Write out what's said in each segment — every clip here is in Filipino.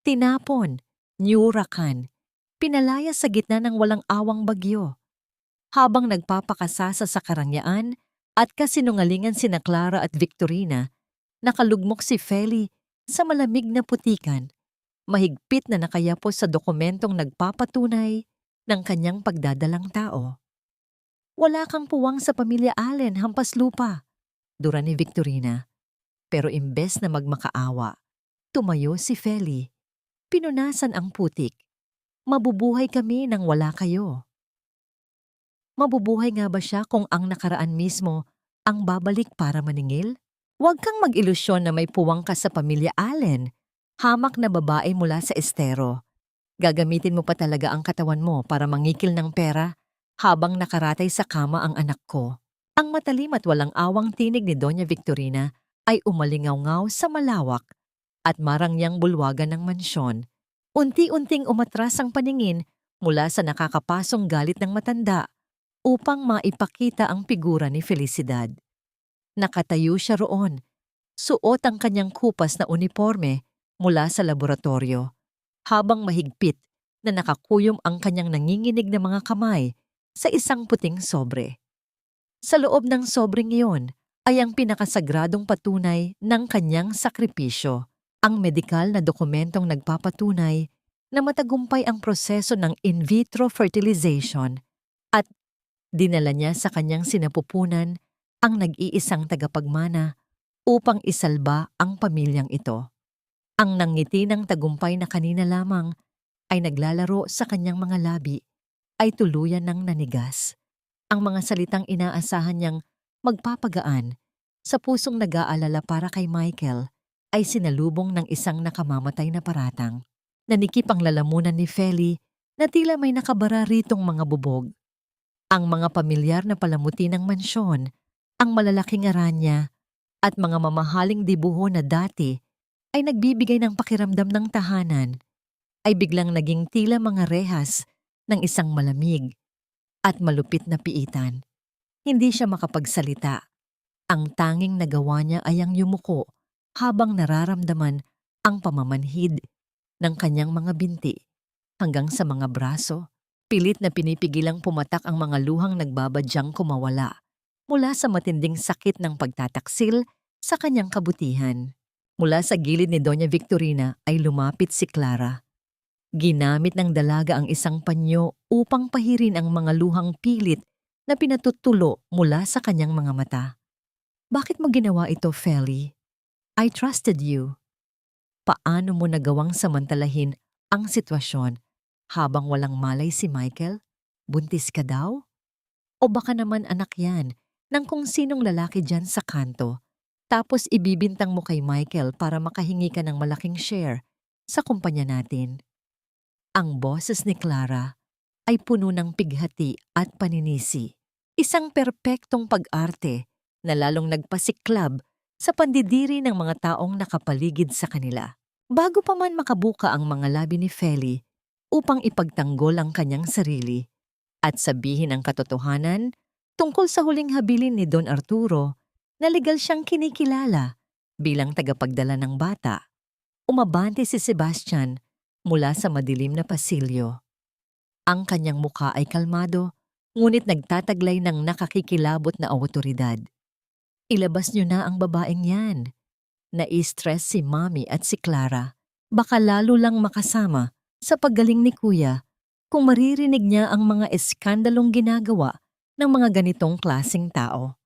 tinapon, niyurakan, pinalaya sa gitna ng walang awang bagyo. Habang nagpapakasasa sa karangyaan at kasinungalingan sina Clara at Victorina, nakalugmok si Feli sa malamig na putikan, mahigpit na nakayapos sa dokumentong nagpapatunay ng kanyang pagdadalang tao. Wala kang puwang sa pamilya Allen, hampas lupa, dura ni Victorina. Pero imbes na magmakaawa, tumayo si Feli. Pinunasan ang putik. Mabubuhay kami nang wala kayo. Mabubuhay nga ba siya kung ang nakaraan mismo ang babalik para maningil? Huwag kang mag-ilusyon na may puwang ka sa pamilya Allen. Hamak na babae mula sa estero. Gagamitin mo pa talaga ang katawan mo para mangikil ng pera habang nakaratay sa kama ang anak ko. Ang matalim at walang awang tinig ni Doña Victorina ay umalingaw-ngaw sa malawak at marangyang bulwagan ng mansyon. Unti-unting umatras ang paningin mula sa nakakapasong galit ng matanda upang maipakita ang figura ni Felicidad. Nakatayo siya roon, suot ang kanyang kupas na uniforme mula sa laboratorio, habang mahigpit na nakakuyom ang kanyang nanginginig na mga kamay sa isang puting sobre. Sa loob ng sobreng iyon ay ang pinakasagradong patunay ng kanyang sakripisyo, ang medikal na dokumentong nagpapatunay na matagumpay ang proseso ng in vitro fertilization at dinala niya sa kanyang sinapupunan ang nag-iisang tagapagmana upang isalba ang pamilyang ito. Ang nangiti ng tagumpay na kanina lamang ay naglalaro sa kanyang mga labi ay tuluyan ng nanigas. Ang mga salitang inaasahan niyang magpapagaan sa pusong nag-aalala para kay Michael ay sinalubong ng isang nakamamatay na paratang. Nanikip ang lalamunan ni Feli na tila may nakabara ritong mga bubog. Ang mga pamilyar na palamuti ng mansyon, ang malalaking aranya at mga mamahaling dibuho na dati ay nagbibigay ng pakiramdam ng tahanan ay biglang naging tila mga rehas ng isang malamig at malupit na piitan. Hindi siya makapagsalita. Ang tanging nagawa niya ay ang yumuko habang nararamdaman ang pamamanhid ng kanyang mga binti hanggang sa mga braso. Pilit na pinipigilang pumatak ang mga luhang nagbabadyang kumawala mula sa matinding sakit ng pagtataksil sa kanyang kabutihan. Mula sa gilid ni Doña Victorina ay lumapit si Clara. Ginamit ng dalaga ang isang panyo upang pahirin ang mga luhang pilit na pinatutulo mula sa kanyang mga mata. Bakit mo ginawa ito, Feli? I trusted you. Paano mo nagawang samantalahin ang sitwasyon habang walang malay si Michael? Buntis ka daw? O baka naman anak yan ng kung sinong lalaki dyan sa kanto, tapos ibibintang mo kay Michael para makahingi ka ng malaking share sa kumpanya natin. Ang boses ni Clara ay puno ng pighati at paninisi. Isang perpektong pag-arte na lalong nagpasiklab sa pandidiri ng mga taong nakapaligid sa kanila. Bago pa man makabuka ang mga labi ni Feli upang ipagtanggol ang kanyang sarili at sabihin ang katotohanan tungkol sa huling habilin ni Don Arturo na legal siyang kinikilala bilang tagapagdala ng bata, umabante si Sebastian mula sa madilim na pasilyo. Ang kanyang muka ay kalmado, ngunit nagtataglay ng nakakikilabot na awtoridad. Ilabas niyo na ang babaeng yan. Na-stress si Mami at si Clara. Baka lalo lang makasama sa paggaling ni Kuya kung maririnig niya ang mga eskandalong ginagawa ng mga ganitong klaseng tao.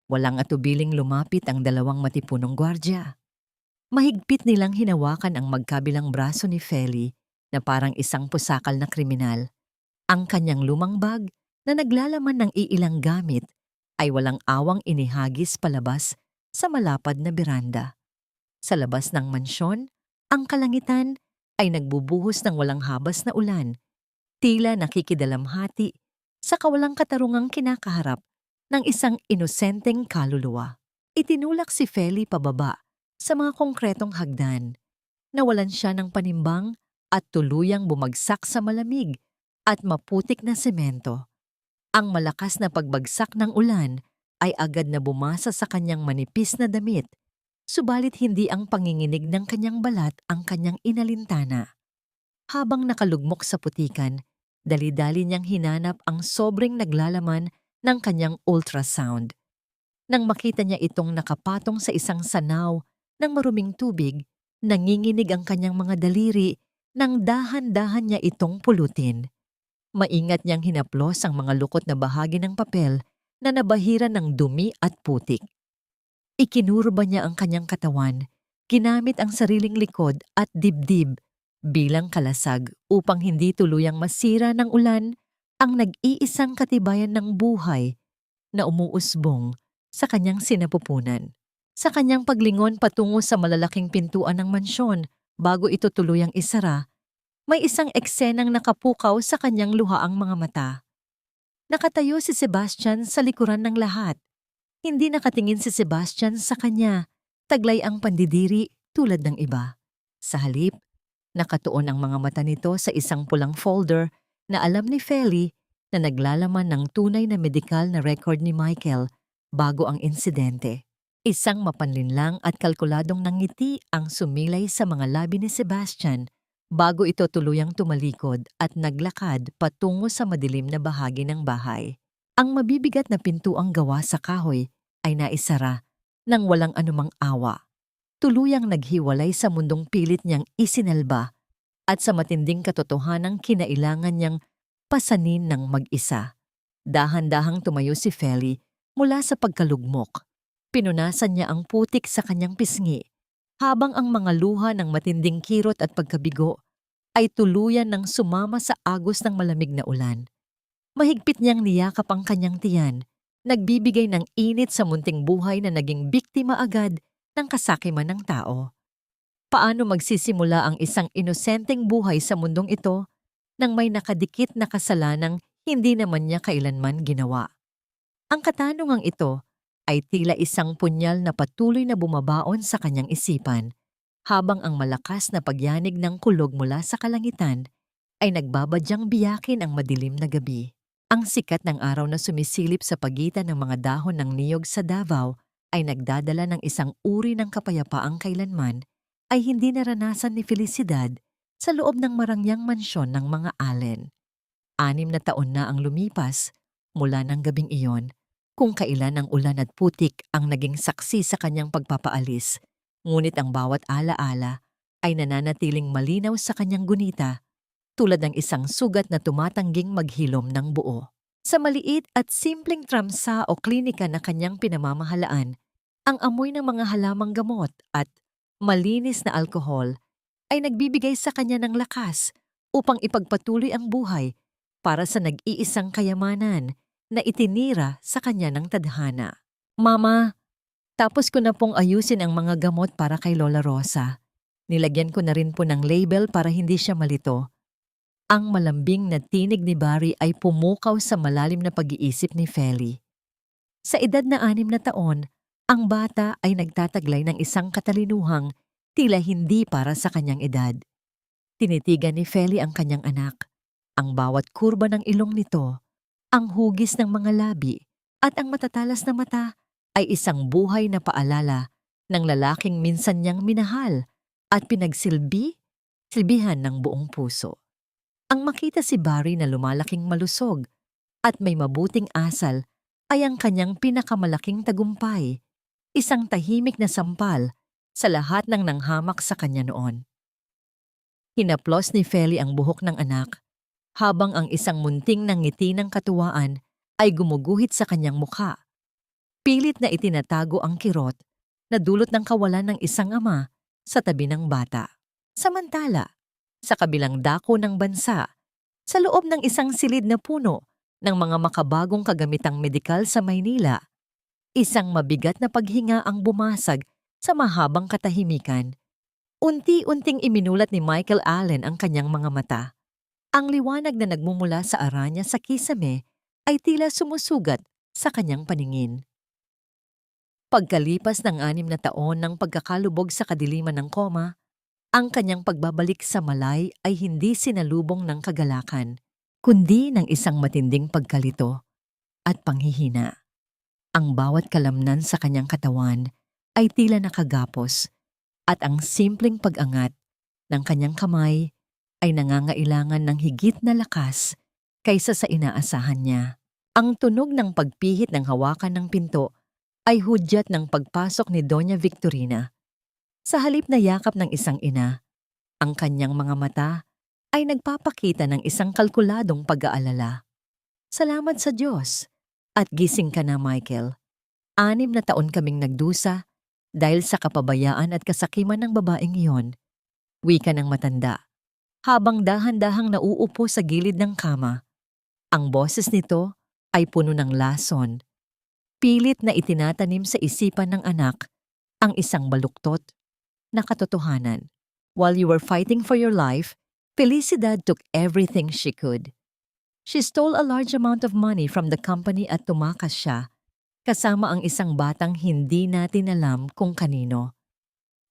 Walang atubiling lumapit ang dalawang matipunong gwardya. Mahigpit nilang hinawakan ang magkabilang braso ni Feli na parang isang pusakal na kriminal. Ang kanyang lumang bag na naglalaman ng iilang gamit ay walang awang inihagis palabas sa malapad na beranda. Sa labas ng mansyon, ang kalangitan ay nagbubuhos ng walang habas na ulan, tila nakikidalamhati sa kawalang katarungang kinakaharap ng isang inosenteng kaluluwa. Itinulak si Feli pababa sa mga konkretong hagdan. Nawalan siya ng panimbang at tuluyang bumagsak sa malamig at maputik na semento. Ang malakas na pagbagsak ng ulan ay agad na bumasa sa kanyang manipis na damit Subalit hindi ang panginginig ng kanyang balat ang kanyang inalintana. Habang nakalugmok sa putikan, dali-dali niyang hinanap ang sobrang naglalaman ng kanyang ultrasound. Nang makita niya itong nakapatong sa isang sanaw ng maruming tubig, nanginginig ang kanyang mga daliri nang dahan-dahan niya itong pulutin. Maingat niyang hinaplos ang mga lukot na bahagi ng papel na nabahiran ng dumi at putik. Ikinurba niya ang kanyang katawan, ginamit ang sariling likod at dibdib bilang kalasag upang hindi tuluyang masira ng ulan ang nag-iisang katibayan ng buhay na umuusbong sa kanyang sinapupunan. Sa kanyang paglingon patungo sa malalaking pintuan ng mansyon bago ito tuluyang isara, may isang eksenang nakapukaw sa kanyang luhaang mga mata. Nakatayo si Sebastian sa likuran ng lahat. Hindi nakatingin si Sebastian sa kanya, taglay ang pandidiri tulad ng iba. Sa halip, nakatuon ang mga mata nito sa isang pulang folder na alam ni Feli na naglalaman ng tunay na medikal na record ni Michael bago ang insidente. Isang mapanlinlang at kalkuladong nangiti ang sumilay sa mga labi ni Sebastian bago ito tuluyang tumalikod at naglakad patungo sa madilim na bahagi ng bahay. Ang mabibigat na pintuang gawa sa kahoy ay naisara nang walang anumang awa. Tuluyang naghiwalay sa mundong pilit niyang isinalba at sa matinding katotohanang kinailangan niyang pasanin ng mag-isa. Dahan-dahang tumayo si Feli mula sa pagkalugmok. Pinunasan niya ang putik sa kanyang pisngi, habang ang mga luha ng matinding kirot at pagkabigo ay tuluyan ng sumama sa agos ng malamig na ulan. Mahigpit niyang niyakap ang kanyang tiyan, nagbibigay ng init sa munting buhay na naging biktima agad ng kasakiman ng tao. Paano magsisimula ang isang inosenteng buhay sa mundong ito nang may nakadikit na kasalanang hindi naman niya kailanman ginawa? Ang katanungang ito ay tila isang punyal na patuloy na bumabaon sa kanyang isipan, habang ang malakas na pagyanig ng kulog mula sa kalangitan ay nagbabadyang biyakin ang madilim na gabi. Ang sikat ng araw na sumisilip sa pagitan ng mga dahon ng niyog sa Davao ay nagdadala ng isang uri ng kapayapaang kailanman ay hindi naranasan ni Felicidad sa loob ng marangyang mansyon ng mga Allen. 6 na taon na ang lumipas mula ng gabing iyon, kung kailan ang ulan at putik ang naging saksi sa kanyang pagpapaalis, ngunit ang bawat alaala ay nananatiling malinaw sa kanyang gunita, tulad ng isang sugat na tumatangging maghilom ng buo. Sa maliit at simpleng tramsa o klinika na kanyang pinamamahalaan, ang amoy ng mga halamang gamot at malinis na alkohol ay nagbibigay sa kanya ng lakas upang ipagpatuloy ang buhay para sa nag-iisang kayamanan na itinira sa kanya ng tadhana. Mama, tapos ko na pong ayusin ang mga gamot para kay Lola Rosa. Nilagyan ko na rin po ng label para hindi siya malito. Ang malambing na tinig ni Barry ay pumukaw sa malalim na pag-iisip ni Feli. Sa edad na 6 na taon, ang bata ay nagtataglay ng isang katalinuhang tila hindi para sa kanyang edad. Tinitigan ni Feli ang kanyang anak. Ang bawat kurba ng ilong nito, ang hugis ng mga labi, at ang matatalas na mata ay isang buhay na paalala ng lalaking minsan niyang minahal at silbihan ng buong puso. Ang makita si Barry na lumalaking malusog at may mabuting asal ay ang kanyang pinakamalaking tagumpay, isang tahimik na sampal sa lahat ng nanghamak sa kanya noon. Hinaplos ni Feli ang buhok ng anak, habang ang isang munting ng ngiti ng katuwaan ay gumuguhit sa kanyang mukha. Pilit na itinatago ang kirot na dulot ng kawalan ng isang ama sa tabi ng bata. Samantala, sa kabilang dako ng bansa, sa loob ng isang silid na puno ng mga makabagong kagamitang medikal sa Maynila, isang mabigat na paghinga ang bumasag sa mahabang katahimikan. Unti-unting iminulat ni Michael Allen ang kanyang mga mata. Ang liwanag na nagmumula sa aranya sa kisame ay tila sumusugat sa kanyang paningin. Pagkalipas ng 6 na taon ng pagkakalubog sa kadiliman ng koma, ang kanyang pagbabalik sa Malay ay hindi sinalubong ng kagalakan, kundi ng isang matinding pagkalito at panghihina. Ang bawat kalamnan sa kanyang katawan ay tila nakagapos at ang simpleng pag-angat ng kanyang kamay ay nangangailangan ng higit na lakas kaysa sa inaasahan niya. Ang tunog ng pagpihit ng hawakan ng pinto ay hudyat ng pagpasok ni Doña Victorina. Sa halip na yakap ng isang ina, ang kanyang mga mata ay nagpapakita ng isang kalkuladong pag-aalala. Salamat sa Diyos at gising ka na, Michael. 6 na taon kaming nagdusa dahil sa kapabayaan at kasakiman ng babaeng iyon. Wika ng matanda, habang dahan-dahang nauupo sa gilid ng kama. Ang boses nito ay puno ng lason. Pilit na itinatanim sa isipan ng anak ang isang baluktot na katotohanan. While you were fighting for your life, Felicidad took everything she could. She stole a large amount of money from the company at tumakas siya, kasama ang isang batang hindi natin alam kung kanino.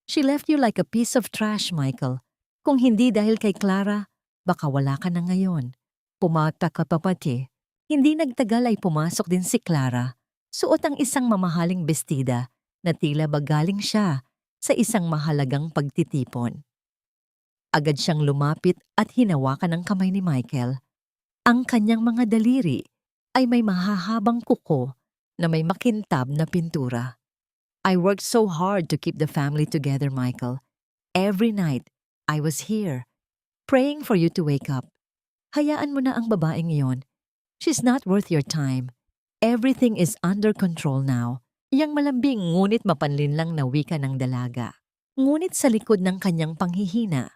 She left you like a piece of trash, Michael. Kung hindi dahil kay Clara, baka wala ka na ngayon. Pumata ka pa pati. Hindi nagtagal ay pumasok din si Clara. Suot ang isang mamahaling bestida na tila ba galing siya sa isang mahalagang pagtitipon. Agad siyang lumapit at hinawakan ang kamay ni Michael. Ang kanyang mga daliri ay may mahahabang kuko na may makintab na pintura. I worked so hard to keep the family together, Michael. Every night, I was here, praying for you to wake up. Hayaan mo na ang babaeng iyon. She's not worth your time. Everything is under control now. Yang malambing ngunit mapanlinlang na wika ng dalaga. Ngunit sa likod ng kanyang panghihina,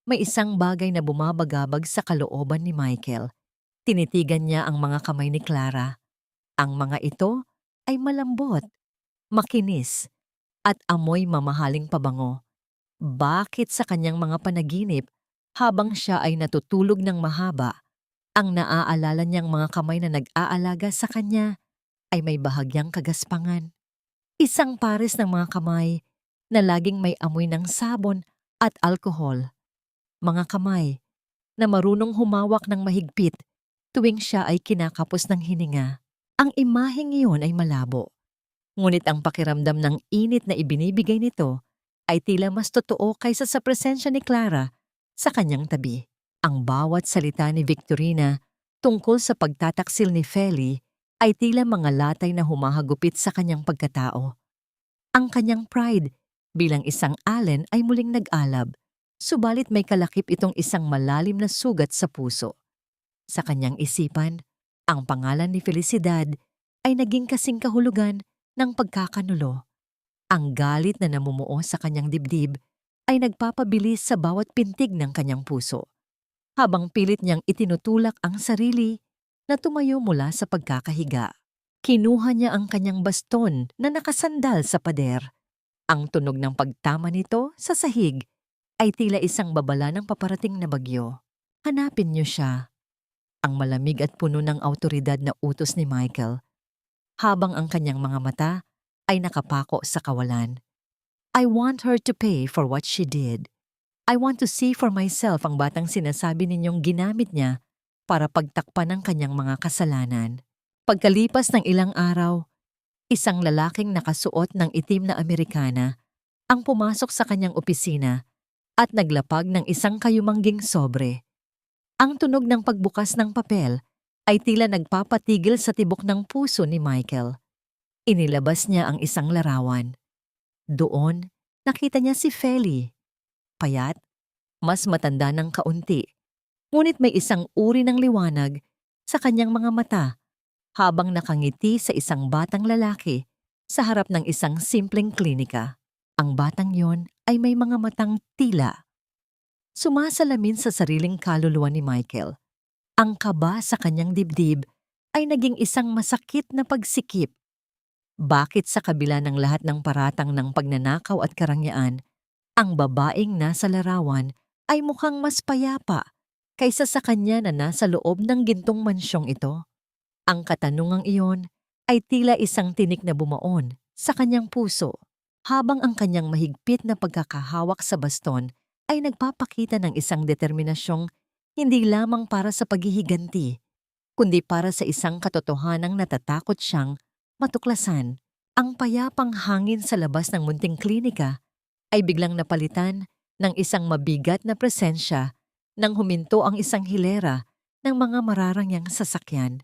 may isang bagay na bumabagabag sa kalooban ni Michael. Tinitigan niya ang mga kamay ni Clara. Ang mga ito ay malambot, makinis, at amoy mamahaling pabango. Bakit sa kanyang mga panaginip, habang siya ay natutulog ng mahaba, ang naaalala niyang mga kamay na nag-aalaga sa kanya ay may bahagyang kagaspangan? Isang pares ng mga kamay na laging may amoy ng sabon at alkohol. Mga kamay na marunong humawak ng mahigpit tuwing siya ay kinakapos ng hininga. Ang imaheng iyon ay malabo. Ngunit ang pakiramdam ng init na ibinibigay nito ay tila mas totoo kaysa sa presensya ni Clara sa kanyang tabi. Ang bawat salita ni Victorina tungkol sa pagtataksil ni Feli ay tila mga latay na humahagupit sa kanyang pagkatao. Ang kanyang pride bilang isang Allen ay muling nag-alab. Subalit may kalakip itong isang malalim na sugat sa puso. Sa kanyang isipan, ang pangalan ni Felicidad ay naging kasing kahulugan ng pagkakanulo. Ang galit na namumuo sa kanyang dibdib ay nagpapabilis sa bawat pintig ng kanyang puso, habang pilit niyang itinutulak ang sarili na tumayo mula sa pagkakahiga. Kinuha niya ang kanyang baston na nakasandal sa pader. Ang tunog ng pagtama nito sa sahig ay tila isang babala ng paparating na bagyo. Hanapin niyo siya. Ang malamig at puno ng awtoridad na utos ni Michael, habang ang kanyang mga mata ay nakapako sa kawalan. I want her to pay for what she did. I want to see for myself ang batang sinasabi ninyong ginamit niya para pagtakpan ng kanyang mga kasalanan. Pagkalipas ng ilang araw, isang lalaking nakasuot ng itim na Amerikana ang pumasok sa kanyang opisina at naglapag ng isang kayumangging sobre. Ang tunog ng pagbukas ng papel ay tila nagpapatigil sa tibok ng puso ni Michael. Inilabas niya ang isang larawan. Doon, nakita niya si Feli. Payat, mas matanda ng kaunti, ngunit may isang uri ng liwanag sa kanyang mga mata habang nakangiti sa isang batang lalaki sa harap ng isang simpleng klinika. Ang batang yon ay may mga matang tila. Sumasalamin sa sariling kaluluwa ni Michael. Ang kaba sa kanyang dibdib ay naging isang masakit na pagsikip. Bakit sa kabila ng lahat ng paratang ng pagnanakaw at karangyaan, ang babaeng nasa larawan ay mukhang mas payapa kaysa sa kanya na nasa loob ng gintong mansyong ito? Ang katanungang iyon ay tila isang tinik na bumaon sa kanyang puso, habang ang kanyang mahigpit na pagkakahawak sa baston ay nagpapakita ng isang determinasyong hindi lamang para sa paghihiganti, kundi para sa isang katotohanang natatakot siyang matuklasan. Ang payapang hangin sa labas ng munting klinika ay biglang napalitan ng isang mabigat na presensya nang huminto ang isang hilera ng mga mararangyang sasakyan.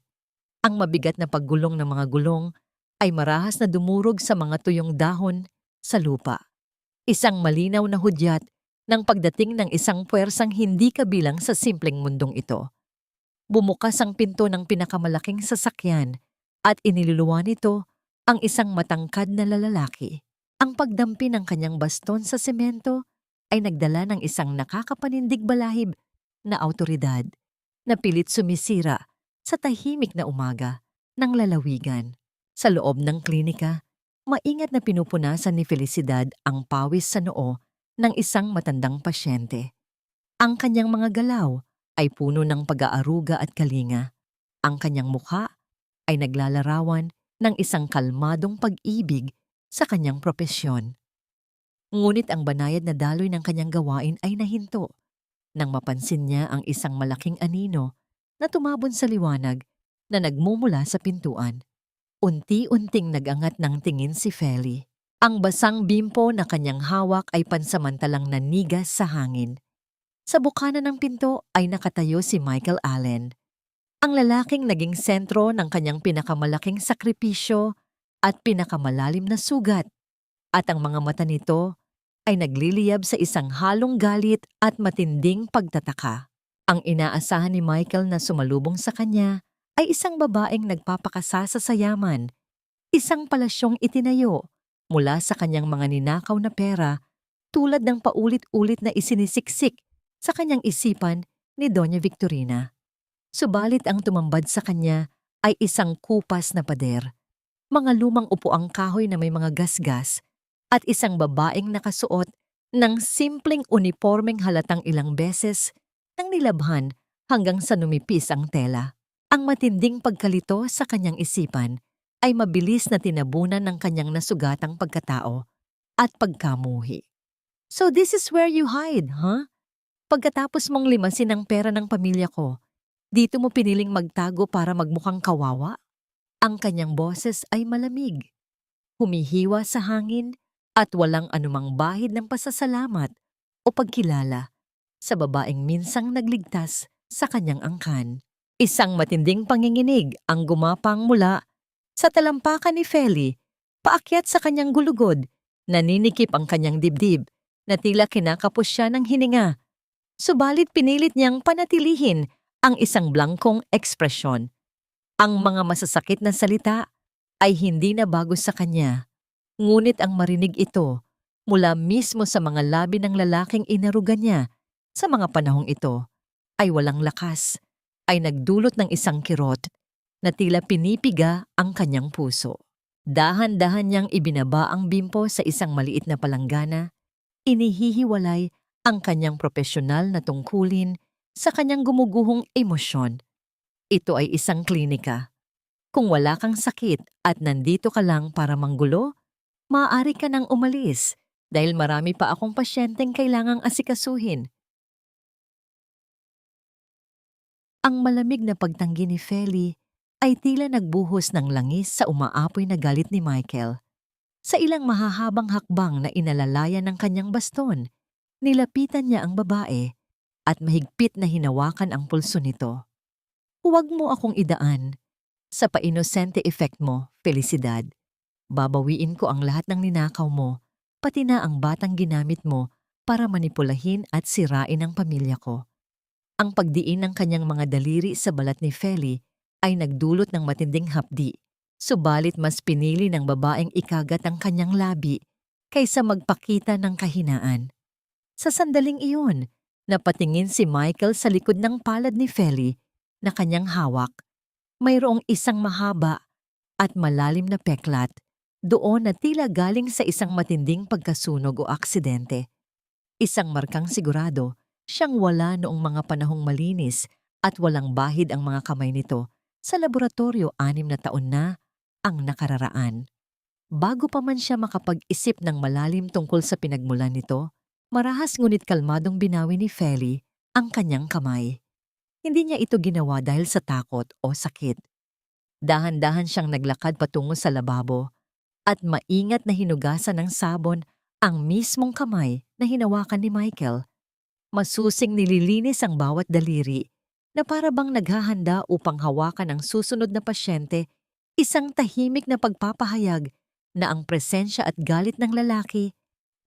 Ang mabigat na paggulong ng mga gulong ay marahas na dumurog sa mga tuyong dahon sa lupa. Isang malinaw na hudyat ng pagdating ng isang puwersang hindi kabilang sa simpleng mundong ito. Bumukas ang pinto ng pinakamalaking sasakyan at iniluluwa nito ang isang matangkad na lalaki. Ang pagdampi ng kanyang baston sa semento ay nagdala ng isang nakakapanindig balahib na awtoridad na pilit sumisira sa tahimik na umaga ng lalawigan. Sa loob ng klinika, maingat na pinupunasan ni Felicidad ang pawis sa noo ng isang matandang pasyente. Ang kanyang mga galaw ay puno ng pag-aaruga at kalinga. Ang kanyang mukha ay naglalarawan ng isang kalmadong pag-ibig sa kanyang propesyon. Ngunit ang banayad na daloy ng kanyang gawain ay nahinto nang mapansin niya ang isang malaking anino na tumabon sa liwanag na nagmumula sa pintuan. Unti-unting nagangat ng tingin si Feli. Ang basang bimpo na kanyang hawak ay pansamantalang nanigas sa hangin. Sa bukana ng pinto ay nakatayo si Michael Allen, ang lalaking naging sentro ng kanyang pinakamalaking sakripisyo at pinakamalalim na sugat, at ang mga mata nito ay nagliliyab sa isang halong galit at matinding pagtataka. Ang inaasahan ni Michael na sumalubong sa kanya ay isang babaeng nagpapakasasa sa yaman, isang palasyong itinayo mula sa kanyang mga ninakaw na pera tulad ng paulit-ulit na isinisiksik sa kanyang isipan ni Doña Victorina. Subalit ang tumambad sa kanya ay isang kupas na pader, mga lumang upuang kahoy na may mga gasgas, at isang babaeng nakasuot ng simpleng unipormeng halatang ilang beses nang nilabhan hanggang sa numipis ang tela. Ang matinding pagkalito sa kanyang isipan ay mabilis na tinabunan ng kanyang nasugatang pagkatao at pagkamuhi. "So this is where you hide, huh? Pagkatapos mong limasin ang pera ng pamilya ko, dito mo piniling magtago para magmukhang kawawa?" Ang kanyang boses ay malamig, humihiwa sa hangin at walang anumang bahid ng pasasalamat o pagkilala sa babaeng minsang nagligtas sa kanyang angkan. Isang matinding panginginig ang gumapang mula sa talampakan ni Feli, paakyat sa kanyang gulugod, naninikip ang kanyang dibdib na tila kinakapos siya ng hininga. Subalit pinilit niyang panatilihin ang isang blankong ekspresyon. Ang mga masasakit na salita ay hindi na bago sa kanya, ngunit ang marinig ito mula mismo sa mga labi ng lalaking inaruga niya sa mga panahong ito ay walang lakas, ay nagdulot ng isang kirot na tila pinipiga ang kanyang puso. Dahan-dahan niyang ibinaba ang bimpo sa isang maliit na palanggana, inihihiwalay ang kanyang propesyonal na tungkulin sa kanyang gumuguhong emosyon. Ito ay isang klinika. Kung wala kang sakit at nandito ka lang para manggulo, maaari ka nang umalis dahil marami pa akong pasyenteng kailangang asikasuhin. Ang malamig na pagtanggi ni Feli ay tila nagbuhos ng langis sa umaapoy na galit ni Michael. Sa ilang mahahabang hakbang na inalalayan ng kanyang baston, nilapitan niya ang babae at mahigpit na hinawakan ang pulso nito. "Huwag mo akong idaan sa painosente effect mo, Felicidad. Babawiin ko ang lahat ng ninakaw mo, pati na ang batang ginamit mo para manipulahin at sirain ang pamilya ko." Ang pagdiin ng kanyang mga daliri sa balat ni Feli ay nagdulot ng matinding hapdi, subalit mas pinili ng babaeng ikagat ang kanyang labi kaysa magpakita ng kahinaan. Sa sandaling iyon, napatingin si Michael sa likod ng palad ni Feli na kanyang hawak. Mayroong isang mahaba at malalim na peklat doon na tila galing sa isang matinding pagkasunog o aksidente. Isang markang sigurado siyang wala noong mga panahong malinis at walang bahid ang mga kamay nito sa laboratorio 6 na taon na ang nakararaan. Bago pa man siya makapag-isip ng malalim tungkol sa pinagmulan nito, marahas ngunit kalmadong binawi ni Feli ang kanyang kamay. Hindi niya ito ginawa dahil sa takot o sakit. Dahan-dahan siyang naglakad patungo sa lababo at maingat na hinugasan ng sabon ang mismong kamay na hinawakan ni Michael. Masusing nililinis ang bawat daliri na para bang naghahanda upang hawakan ang susunod na pasyente, isang tahimik na pagpapahayag na ang presensya at galit ng lalaki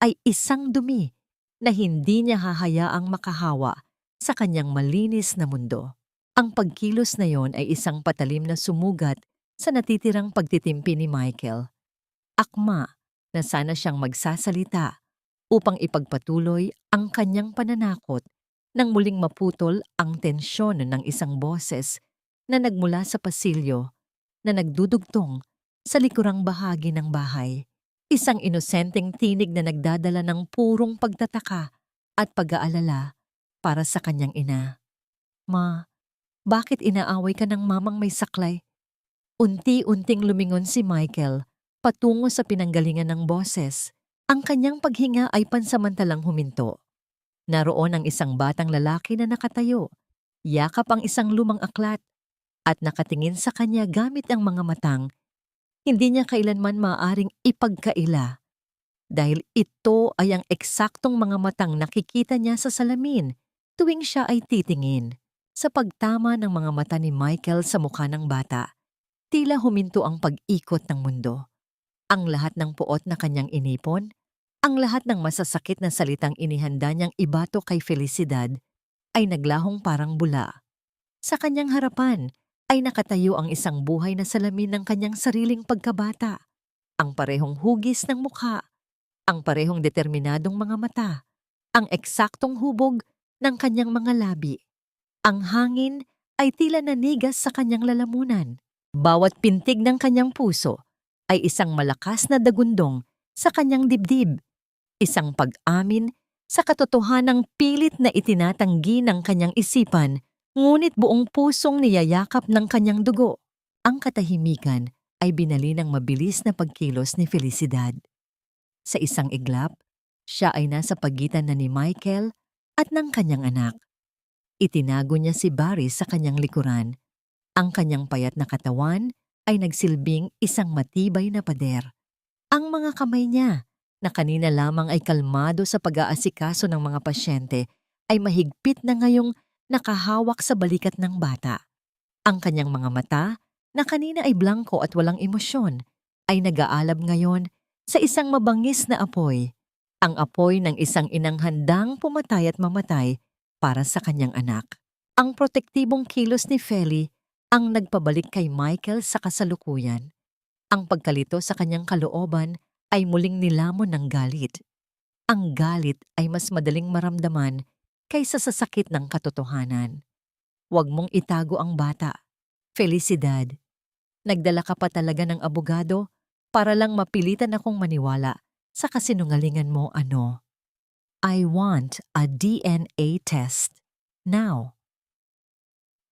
ay isang dumi na hindi niya hahayaang makahawa sa kanyang malinis na mundo. Ang pagkilos na yon ay isang patalim na sumugat sa natitirang pagtitimpi ni Michael. Akma na sana siyang magsasalita upang ipagpatuloy ang kanyang pananakot nang muling maputol ang tensyon ng isang boses na nagmula sa pasilyo na nagdudugtong sa likurang bahagi ng bahay. Isang inosenteng tinig na nagdadala ng purong pagtataka at pag-aalala para sa kanyang ina. "Ma, bakit inaaway ka ng mamang may saklay?" Unti-unting lumingon si Michael patungo sa pinanggalingan ng boses. Ang kanyang paghinga ay pansamantalang huminto. Naroon ang isang batang lalaki na nakatayo, yakap ang isang lumang aklat, at nakatingin sa kanya gamit ang mga matang hindi niya kailanman maaaring ipagkaila. Dahil ito ay ang eksaktong mga matang nakikita niya sa salamin tuwing siya ay titingin. Sa pagtama ng mga mata ni Michael sa mukha ng bata, tila huminto ang pag-ikot ng mundo. Ang lahat ng puot na kanyang inipon, ang lahat ng masasakit na salitang inihanda niyang ibato kay Felicidad ay naglahong parang bula. Sa kanyang harapan ay nakatayo ang isang buhay na salamin ng kanyang sariling pagkabata. Ang parehong hugis ng mukha, ang parehong determinadong mga mata, ang eksaktong hubog ng kanyang mga labi. Ang hangin ay tila nanigas sa kanyang lalamunan. Bawat pintig ng kanyang puso ay isang malakas na dagundong sa kanyang dibdib. Isang pag-amin sa katotohanang pilit na itinatanggi ng kanyang isipan, ngunit buong pusong niyayakap ng kanyang dugo. Ang katahimikan ay binali ng mabilis na pagkilos ni Felicidad. Sa isang iglap, siya ay nasa pagitan na ni Michael at ng kanyang anak. Itinago niya si Barry sa kanyang likuran. Ang kanyang payat na katawan ay nagsilbing isang matibay na pader. Ang mga kamay niya, na kanina lamang ay kalmado sa pag-aasikaso ng mga pasyente, ay mahigpit na ngayong nakahawak sa balikat ng bata. Ang kanyang mga mata, na kanina ay blanko at walang emosyon, ay nag-aalab ngayon sa isang mabangis na apoy. Ang apoy ng isang inang handang pumatay at mamatay para sa kanyang anak. Ang protektibong kilos ni Feli ang nagpabalik kay Michael sa kasalukuyan. Ang pagkalito sa kanyang kalooban ay muling nilamon ng galit. Ang galit ay mas madaling maramdaman kaysa sa sakit ng katotohanan. Huwag mong itago ang bata. Felicidad, nagdala ka pa talaga ng abogado para lang mapilitan akong maniwala sa kasinungalingan mo ano. I want a DNA test. Now.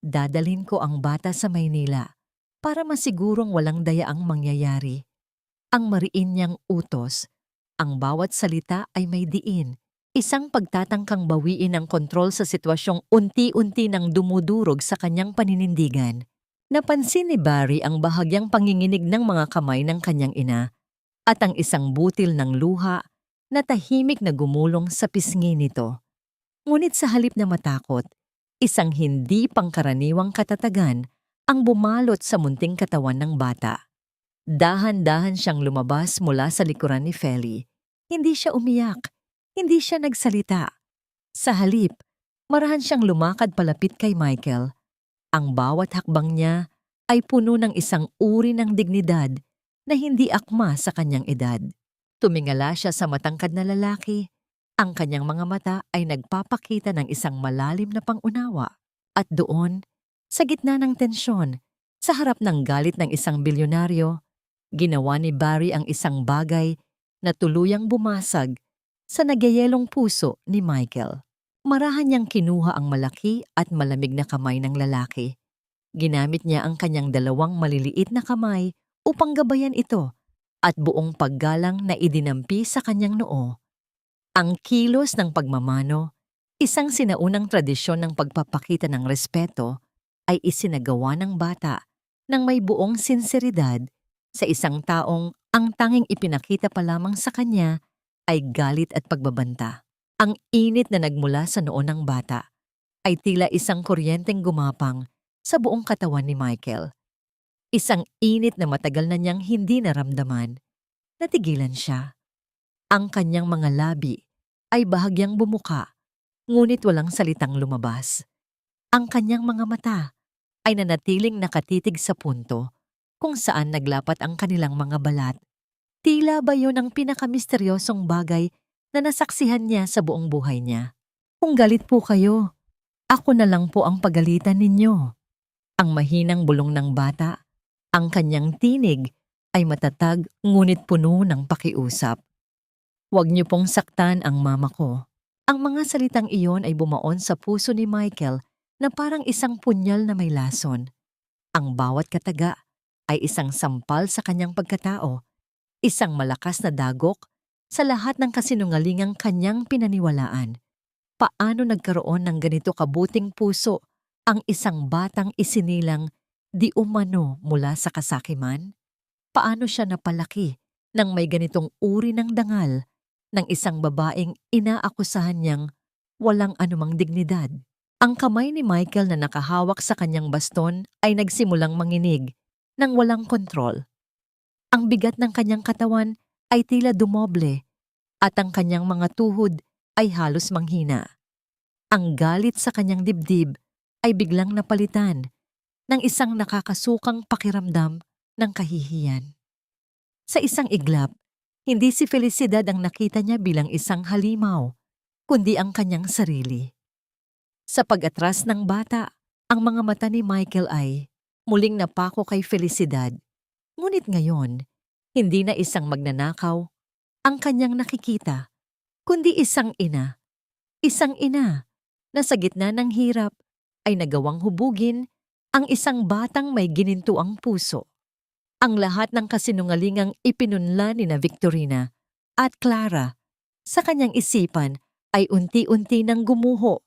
Dadalhin ko ang bata sa Maynila para masigurong walang dayaang mangyayari. Ang mariin niyang utos, ang bawat salita ay may diin. Isang pagtatangkang bawiin ang kontrol sa sitwasyong unti-unti nang dumudurog sa kanyang paninindigan. Napansin ni Barry ang bahagyang panginginig ng mga kamay ng kanyang ina at ang isang butil ng luha na tahimik na gumulong sa pisngi nito. Ngunit sa halip na matakot, isang hindi pangkaraniwang katatagan ang bumalot sa munting katawan ng bata. Dahan-dahan siyang lumabas mula sa likuran ni Feli. Hindi siya umiyak, hindi siya nagsalita. Sa halip, marahan siyang lumakad palapit kay Michael. Ang bawat hakbang niya ay puno ng isang uri ng dignidad na hindi akma sa kanyang edad. Tumingala siya sa matangkad na lalaki. Ang kanyang mga mata ay nagpapakita ng isang malalim na pangunawa. At doon, sa gitna ng tensyon, sa harap ng galit ng isang bilyonaryo, ginawa ni Barry ang isang bagay na tuluyang bumasag sa nagyayelong puso ni Michael. Marahan niyang kinuha ang malaki at malamig na kamay ng lalaki. Ginamit niya ang kanyang dalawang maliliit na kamay upang gabayan ito at buong paggalang na idinampi sa kanyang noo. Ang kilos ng pagmamano, isang sinaunang tradisyon ng pagpapakita ng respeto, ay isinagawa ng bata ng may buong sinseridad sa isang taong Ang tanging ipinakita pa lamang sa kanya ay galit at pagbabanta. Ang init na nagmula sa noo ng bata ay tila isang kuryenteng gumapang sa buong katawan ni Michael. Isang init na matagal na niyang hindi naramdaman. Natigilan siya. Ang kanyang mga labi ay bahagyang bumuka, ngunit walang salitang lumabas. Ang kanyang mga mata ay nanatiling nakatitig sa punto kung saan naglapat ang kanilang mga balat. Tila ba yun ang pinakamisteryosong bagay na nasaksihan niya sa buong buhay niya? Kung galit po kayo, ako na lang po ang pagalitan ninyo. Ang mahinang bulong ng bata, ang kanyang tinig ay matatag ngunit puno ng pakiusap. Huwag niyo pong saktan ang mama ko. Ang mga salitang iyon ay bumaon sa puso ni Michael na parang isang punyal na may lason. Ang bawat kataga ay isang sampal sa kanyang pagkatao, isang malakas na dagok sa lahat ng kasinungalingang kanyang pinaniwalaan. Paano nagkaroon ng ganito kabuting puso ang isang batang isinilang di umano mula sa kasakiman? Paano siya napalaki nang may ganitong uri ng dangal ng isang babaeng inaakusahan niyang walang anumang dignidad? Ang kamay ni Michael na nakahawak sa kanyang baston ay nagsimulang manginig nang walang kontrol. Ang bigat ng kanyang katawan ay tila dumoble at ang kanyang mga tuhod ay halos manghina. Ang galit sa kanyang dibdib ay biglang napalitan ng isang nakakasukang pakiramdam ng kahihiyan. Sa isang iglap, hindi si Felicidad ang nakita niya bilang isang halimaw, kundi ang kanyang sarili. Sa pag-atras ng bata, ang mga mata ni Michael ay muling napako kay Felicidad. Ngunit ngayon, hindi na isang magnanakaw ang kanyang nakikita, kundi isang ina. Isang ina na sa gitna ng hirap ay nagawang hubugin ang isang batang may ginintuang puso. Ang lahat ng kasinungalingang ipinunla ni na Victorina at Clara sa kanyang isipan ay unti-unti nang gumuho.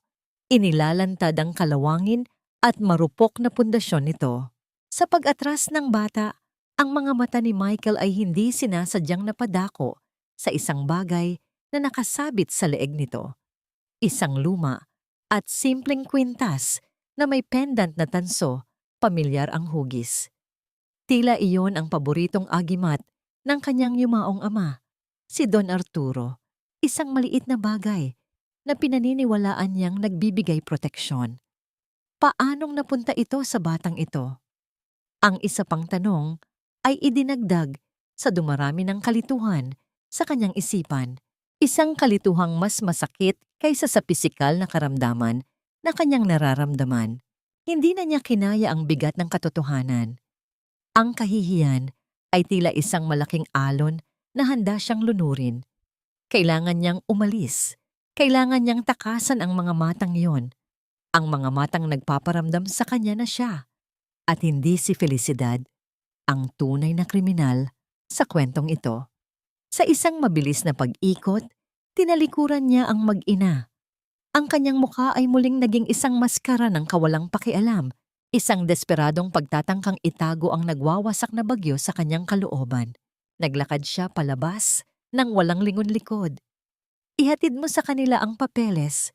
Inilalantad ang kalawangin at marupok na pundasyon nito. Sa pag-atras ng bata, ang mga mata ni Michael ay hindi sinasadyang napadako sa isang bagay na nakasabit sa leeg nito. Isang luma at simpleng kwintas na may pendant na tanso, pamilyar ang hugis. Tila iyon ang paboritong agimat ng kanyang yumaong ama, si Don Arturo, isang maliit na bagay na pinaniniwalaan niyang nagbibigay proteksyon. Paanong napunta ito sa batang ito? Ang isa pang tanong ay idinagdag sa dumarami ng kalituhan sa kanyang isipan, isang kalituhang mas masakit kaysa sa pisikal na karamdaman na kanyang nararamdaman. Hindi na niya kinaya ang bigat ng katotohanan. Ang kahihiyan ay tila isang malaking alon na handa siyang lunurin. Kailangan niyang umalis. Kailangan niyang takasan ang mga matang iyon. Ang mga matang nagpaparamdam sa kanya na siya. At hindi si Felicidad, ang tunay na kriminal sa kwentong ito. Sa isang mabilis na pag-ikot, tinalikuran niya ang mag-ina. Ang kanyang mukha ay muling naging isang maskara ng kawalang pakialam. Isang desperadong pagtatangkang itago ang nagwawasak na bagyo sa kanyang kalooban. Naglakad siya palabas nang walang lingon-likod. Ihatid mo sa kanila ang papeles.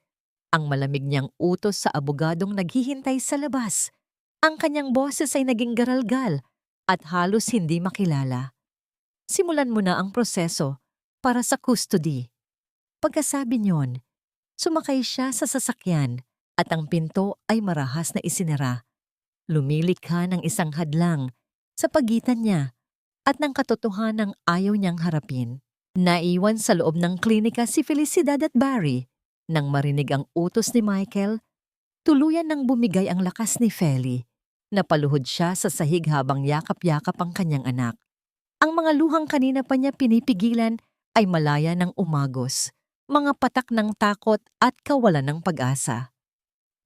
Ang malamig niyang utos sa abogadong naghihintay sa labas. Ang kanyang boses ay naging garalgal at halos hindi makilala. Simulan mo na ang proseso para sa custody. Pagkasabi niyon, sumakay siya sa sasakyan at ang pinto ay marahas na isinara. Lumilikha ng isang hadlang sa pagitan niya at ng katotohanang ayaw niyang harapin. Naiwan sa loob ng klinika si Felicidad at Barry. Nang marinig ang utos ni Michael, tuluyan nang bumigay ang lakas ni Feli. Napaluhod siya sa sahig habang yakap-yakap ang kanyang anak. Ang mga luhang kanina pa niya pinipigilan ay malaya ng umagos, mga patak ng takot at kawalan ng pag-asa.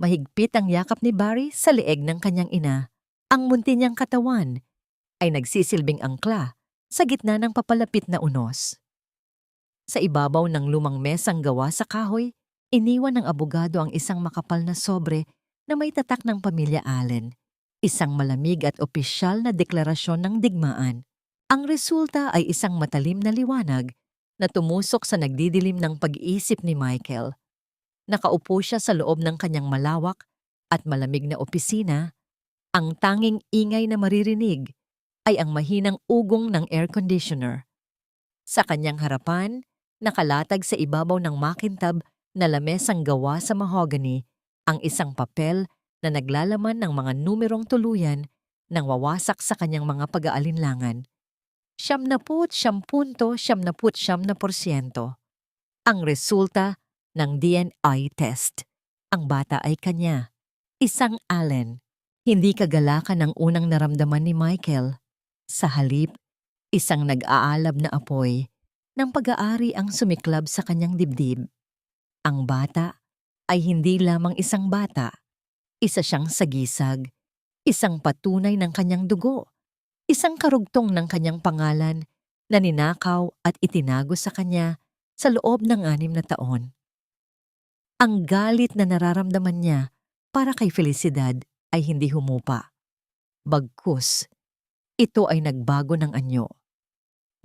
Mahigpit ang yakap ni Barry sa leeg ng kanyang ina. Ang munti niyang katawan ay nagsisilbing angkla sa gitna ng papalapit na unos. Sa ibabaw ng lumang mesang gawa sa kahoy, iniwan ng abogado ang isang makapal na sobre na may tatak ng pamilya Allen. Isang malamig at opisyal na deklarasyon ng digmaan. Ang resulta ay isang matalim na liwanag na tumusok sa nagdidilim ng pag-iisip ni Michael. Nakaupo siya sa loob ng kanyang malawak at malamig na opisina. Ang tanging ingay na maririnig ay ang mahinang ugong ng air conditioner. Sa kanyang harapan, nakalatag sa ibabaw ng makintab na lamesang gawa sa mahogany, ang isang papel na naglalaman ng mga numerong tuluyan nang wawasak sa kanyang mga pag-aalinlangan. 70.79%. Ang resulta ng DNA test. Ang bata ay kanya. Isang Allen. Hindi kagalakan ang unang naramdaman ni Michael. Sa halip, isang nag-aalab na apoy ng pag-aari ang sumiklab sa kanyang dibdib. Ang bata ay hindi lamang isang bata. Isa siyang sagisag, isang patunay ng kanyang dugo, isang karugtong ng kanyang pangalan na ninakaw at itinago sa kanya sa loob ng 6 na taon. Ang galit na nararamdaman niya para kay Felicidad ay hindi humupa. Bagkus, ito ay nagbago ng anyo.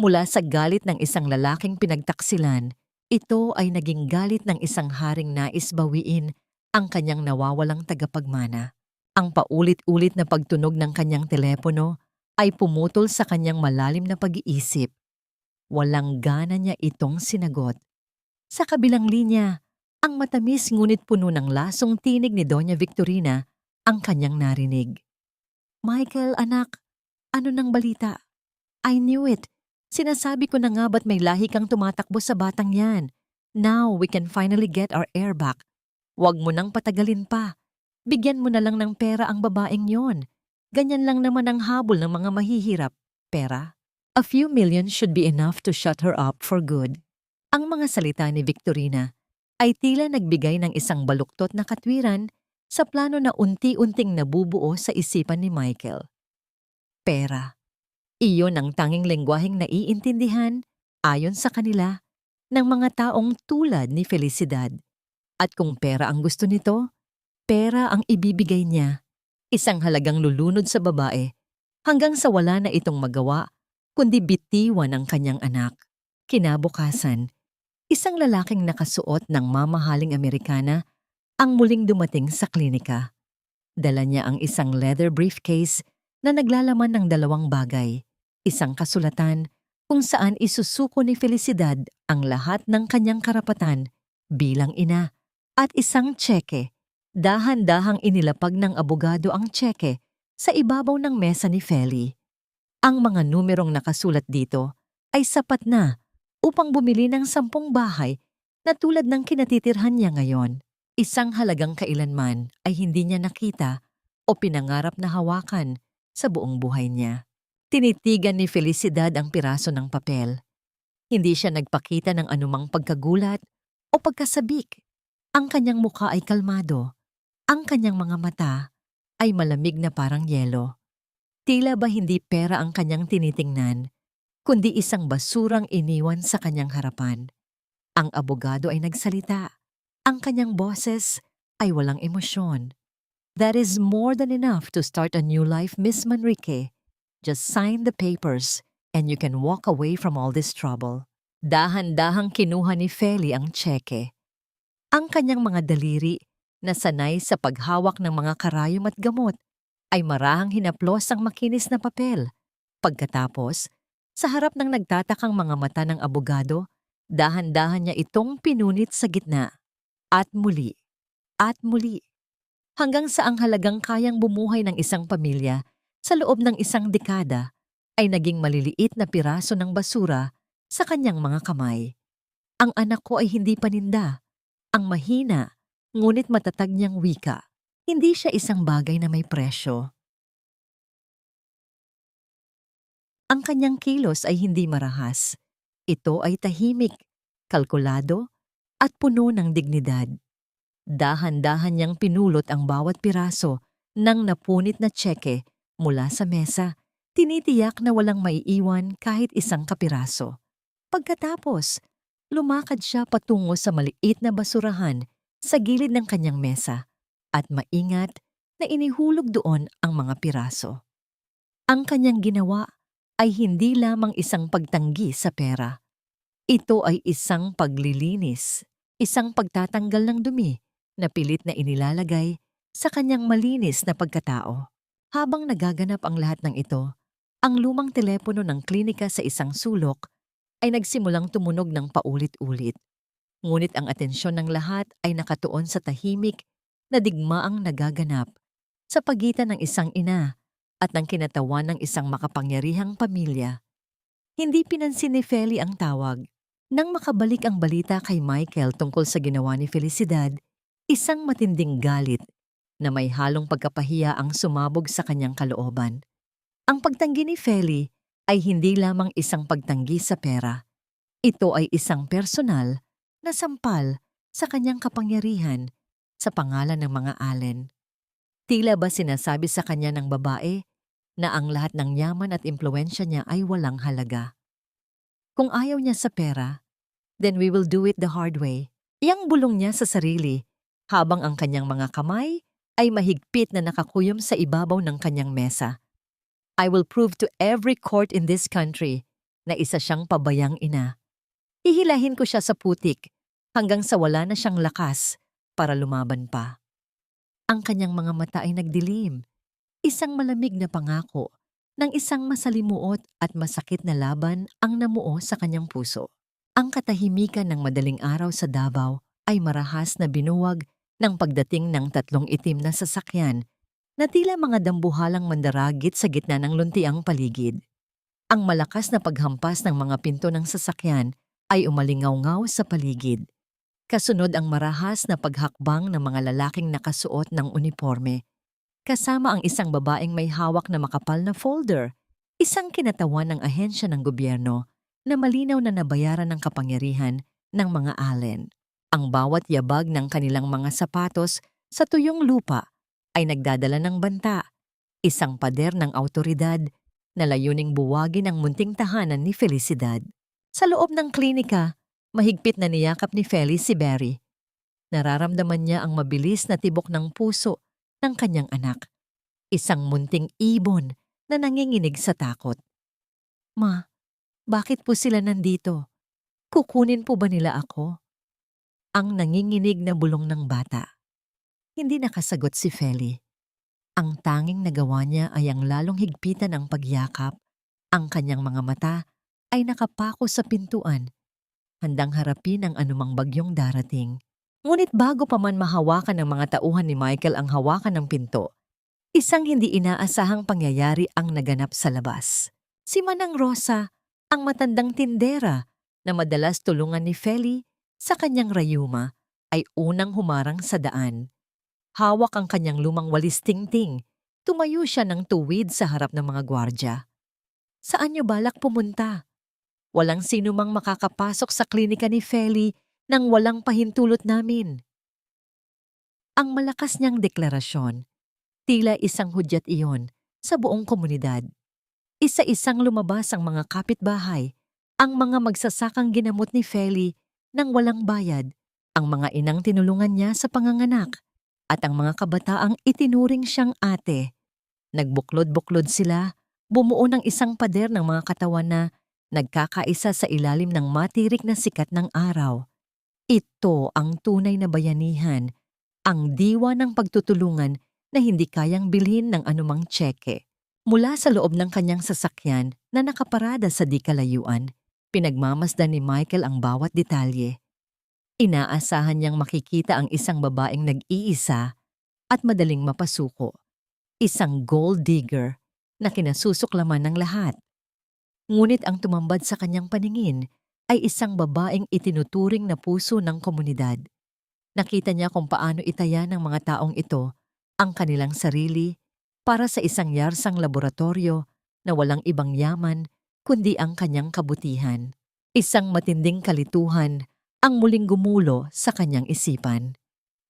Mula sa galit ng isang lalaking pinagtaksilan, ito ay naging galit ng isang haring nais bawiin ang kanyang nawawalang tagapagmana. Ang paulit-ulit na pagtunog ng kanyang telepono ay pumutol sa kanyang malalim na pag-iisip. Walang gana niya itong sinagot. Sa kabilang linya, ang matamis ngunit puno ng lasong tinig ni Doña Victorina ang kanyang narinig. "Michael, anak, ano nang balita? I knew it. Sinasabi ko na nga ba't may lahi kang tumatakbo sa batang yan. Now we can finally get our heir back. Huwag mo nang patagalin pa. Bigyan mo na lang ng pera ang babaeng yon. Ganyan lang naman ang habol ng mga mahihirap. Pera? A few millions should be enough to shut her up for good." Ang mga salita ni Victorina ay tila nagbigay ng isang baluktot na katwiran sa plano na unti-unting nabubuo sa isipan ni Michael. Pera. Iyon ang tanging lengguwaheng naiintindihan, ayon sa kanila, ng mga taong tulad ni Felicidad. At kung pera ang gusto nito, pera ang ibibigay niya. Isang halagang lulunod sa babae hanggang sa wala na itong magawa kundi bitiwan ang kanyang anak. Kinabukasan, isang lalaking nakasuot ng mamahaling Amerikana ang muling dumating sa klinika. Dala niya ang isang leather briefcase na naglalaman ng 2 bagay. Isang kasulatan kung saan isusuko ni Felicidad ang lahat ng kanyang karapatan bilang ina at isang tseke. Dahan-dahang inilapag ng abogado ang tseke sa ibabaw ng mesa ni Feli. Ang mga numerong nakasulat dito ay sapat na upang bumili ng 10 bahay na tulad ng kinatitirhan niya ngayon. Isang halagang kailanman ay hindi niya nakita o pinangarap na hawakan sa buong buhay niya. Tinitigan ni Felicidad ang piraso ng papel. Hindi siya nagpakita ng anumang pagkagulat o pagkasabik. Ang kanyang mukha ay kalmado. Ang kanyang mga mata ay malamig na parang yelo. Tila ba hindi pera ang kanyang tinitingnan, kundi isang basurang iniwan sa kanyang harapan. Ang abogado ay nagsalita. Ang kanyang boses ay walang emosyon. "That is more than enough to start a new life, Miss Manrique. Just sign the papers and you can walk away from all this trouble." Dahan-dahang kinuha ni Feli ang tseke. Ang kanyang mga daliri na sanay sa paghawak ng mga karayom at gamot ay marahang hinaplos ang makinis na papel. Pagkatapos, sa harap ng nagtatakang mga mata ng abogado, dahan-dahan niya itong pinunit sa gitna. At muli, hanggang sa ang halagang kayang bumuhay ng isang pamilya sa loob ng 1 dekada ay naging maliliit na piraso ng basura sa kanyang mga kamay. Ang anak ko ay hindi paninda. Ang mahina, ngunit matatag niyang wika. Hindi siya isang bagay na may presyo. Ang kanyang kilos ay hindi marahas. Ito ay tahimik, kalkulado, at puno ng dignidad. Dahan-dahan niyang pinulot ang bawat piraso ng napunit na tseke mula sa mesa. Tinitiyak na walang maiiwan kahit isang kapiraso. Pagkatapos, lumakad siya patungo sa maliit na basurahan sa gilid ng kanyang mesa at maingat na inihulog doon ang mga piraso. Ang kanyang ginawa ay hindi lamang isang pagtanggi sa pera. Ito ay isang paglilinis, isang pagtatanggal ng dumi na pilit na inilalagay sa kanyang malinis na pagkatao. Habang nagaganap ang lahat ng ito, ang lumang telepono ng klinika sa isang sulok ay nagsimulang tumunog ng paulit-ulit. Ngunit ang atensyon ng lahat ay nakatuon sa tahimik na digmaang nagaganap sa pagitan ng isang ina at ng kinatawan ng isang makapangyarihang pamilya. Hindi pinansin ni Feli ang tawag. Nang makabalik ang balita kay Michael tungkol sa ginawa ni Felicidad, isang matinding galit na may halong pagkapahiya ang sumabog sa kanyang kalooban. Ang pagtanggi ni Feli ay hindi lamang isang pagtanggi sa pera. Ito ay isang personal na sampal sa kanyang kapangyarihan sa pangalan ng mga Allen. Tila ba sinasabi sa kanya ng babae na ang lahat ng yaman at impluwensya niya ay walang halaga. Kung ayaw niya sa pera, then we will do it the hard way. Iyang bulong niya sa sarili habang ang kanyang mga kamay ay mahigpit na nakakuyom sa ibabaw ng kanyang mesa. I will prove to every court in this country na isa siyang pabayang ina. Hihilahin ko siya sa putik hanggang sa wala na siyang lakas para lumaban pa. Ang kanyang mga mata ay nagdilim. Isang malamig na pangako ng isang masalimuot at masakit na laban ang namuo sa kanyang puso. Ang katahimikan ng madaling araw sa Davao ay marahas na binuwag ng pagdating ng tatlong itim na sasakyan na tila mga dambuhalang mandaragit sa gitna ng luntiang paligid. Ang malakas na paghampas ng mga pinto ng sasakyan ay umalingaw-ngaw sa paligid. Kasunod ang marahas na paghakbang ng mga lalaking nakasuot ng uniforme. Kasama ang isang babaeng may hawak na makapal na folder, isang kinatawan ng ahensya ng gobyerno na malinaw na nabayaran ng kapangyarihan ng mga Allen. Ang bawat yabag ng kanilang mga sapatos sa tuyong lupa ay nagdadala ng banta, isang pader ng awtoridad na layuning buwagin ang munting tahanan ni Felicidad. Sa loob ng klinika, mahigpit na niyakap ni Feli si Barry. Nararamdaman niya ang mabilis na tibok ng puso ng kanyang anak, isang munting ibon na nanginginig sa takot. Ma, bakit po sila nandito? Kukunin po ba nila ako? Ang nanginginig na bulong ng bata. Hindi nakasagot si Feli. Ang tanging nagawa niya ay ang lalong higpitan ang pagyakap. Ang kanyang mga mata ay nakapako sa pintuan, handang harapin ang anumang bagyong darating. Ngunit bago pa man mahawakan ng mga tauhan ni Michael ang hawakan ng pinto, isang hindi inaasahang pangyayari ang naganap sa labas. Si Manang Rosa, ang matandang tindera na madalas tulungan ni Feli sa kanyang rayuma, ay unang humarang sa daan. Hawak ang kanyang lumang walis tingting, tumayo siya ng tuwid sa harap ng mga gwardya. Saan niyo balak pumunta? Walang sino mang makakapasok sa klinika ni Feli nang walang pahintulot namin. Ang malakas niyang deklarasyon, tila isang hudyat iyon sa buong komunidad. Isa-isang lumabas ang mga kapitbahay, ang mga magsasakang ginamot ni Feli nang walang bayad, ang mga inang tinulungan niya sa panganganak, at ang mga kabataang itinuring siyang ate. Nagbuklod-buklod sila, bumuo ng isang pader ng mga katawan na nagkakaisa sa ilalim ng matirik na sikat ng araw. Ito ang tunay na bayanihan, ang diwa ng pagtutulungan na hindi kayang bilhin ng anumang tseke. Mula sa loob ng kanyang sasakyan na nakaparada sa di kalayuan, pinagmamasdan ni Michael ang bawat detalye. Inaasahan niyang makikita ang isang babaeng nag-iisa at madaling mapasuko. Isang gold digger na kinasusuklaman ng lahat. Ngunit ang tumambad sa kanyang paningin ay isang babaeng itinuturing na puso ng komunidad. Nakita niya kung paano itaya ng mga taong ito ang kanilang sarili para sa isang yarsang laboratorio na walang ibang yaman kundi ang kanyang kabutihan. Isang matinding kalituhan ang muling gumulo sa kanyang isipan.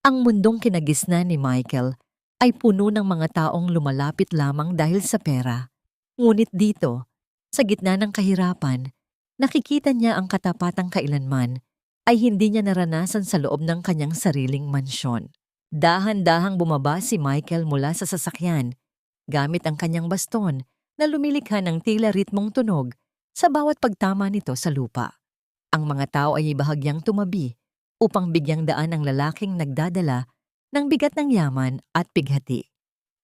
Ang mundong kinagisnan ni Michael ay puno ng mga taong lumalapit lamang dahil sa pera. Ngunit dito, sa gitna ng kahirapan, nakikita niya ang katapatang kailanman ay hindi niya naranasan sa loob ng kanyang sariling mansyon. Dahan-dahang bumaba si Michael mula sa sasakyan, gamit ang kanyang baston na lumilikha ng tila ritmong tunog sa bawat pagtama nito sa lupa. Ang mga tao ay bahagyang tumabi upang bigyang daan ang lalaking nagdadala ng bigat ng yaman at pighati.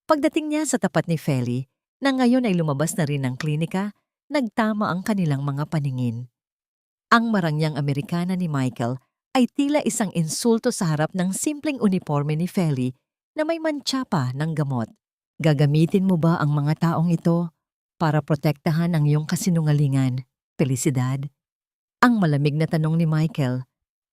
Pagdating niya sa tapat ni Feli, na ngayon ay lumabas na rin ng klinika, nagtama ang kanilang mga paningin. Ang marangyang Amerikana ni Michael ay tila isang insulto sa harap ng simpleng uniforme ni Feli na may mantsa pa ng gamot. Gagamitin mo ba ang mga taong ito para protektahan ang iyong kasinungalingan, Felicidad? Ang malamig na tanong ni Michael,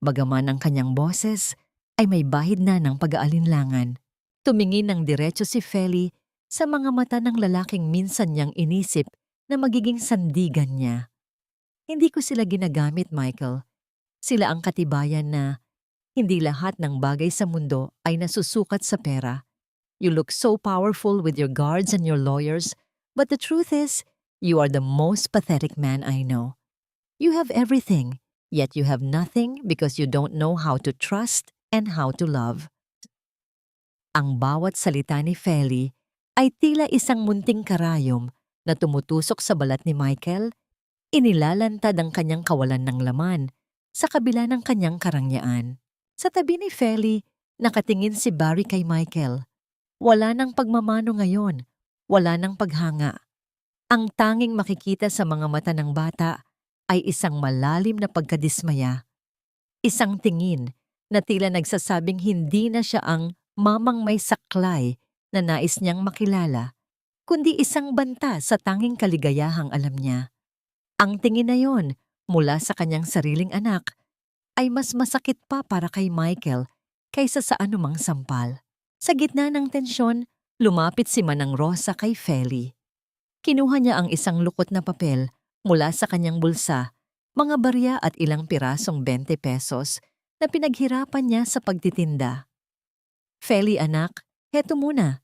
bagaman ang kanyang boses ay may bahid na ng pag-aalinlangan. Tumingin ng diretso si Feli sa mga mata ng lalaking minsan niyang inisip na magiging sandigan niya. Hindi ko sila ginagamit, Michael. Sila ang katibayan na hindi lahat ng bagay sa mundo ay nasusukat sa pera. You look so powerful with your guards and your lawyers, but the truth is, you are the most pathetic man I know. You have everything, yet you have nothing because you don't know how to trust and how to love. Ang bawat salita ni Feli ay tila isang munting karayom na tumutusok sa balat ni Michael, inilalantad ang kanyang kawalan ng laman sa kabila ng kanyang karangyaan. Sa tabi ni Feli, nakatingin si Barry kay Michael. Wala nang pagmamano ngayon, wala nang paghanga. Ang tanging makikita sa mga mata ng bata ay isang malalim na pagkadismaya. Isang tingin na tila nagsasabing hindi na siya ang mamang may saklay na nais niyang makilala, kundi isang banta sa tanging kaligayahang alam niya. Ang tingin na yon mula sa kanyang sariling anak ay mas masakit pa para kay Michael kaysa sa anumang sampal. Sa gitna ng tensyon, lumapit si Manang Rosa kay Feli. Kinuha niya ang isang lukot na papel mula sa kanyang bulsa, mga barya at ilang pirasong 20 pesos na pinaghirapan niya sa pagtitinda. Feli anak, heto muna.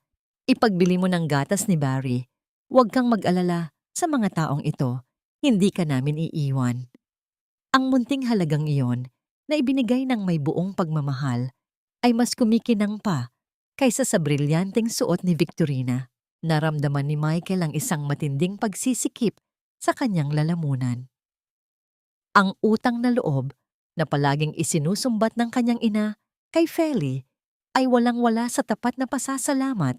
Ipagbili mo ng gatas ni Barry. Huwag kang mag-alala sa mga taong ito. Hindi ka namin iiwan. Ang munting halagang iyon na ibinigay ng may buong pagmamahal ay mas kumikinang pa kaysa sa brilyanteng suot ni Victorina. Naramdaman ni Michael ang isang matinding pagsisikip sa kanyang lalamunan. Ang utang na loob na palaging isinusumbat ng kanyang ina kay Feli ay walang-wala sa tapat na pasasalamat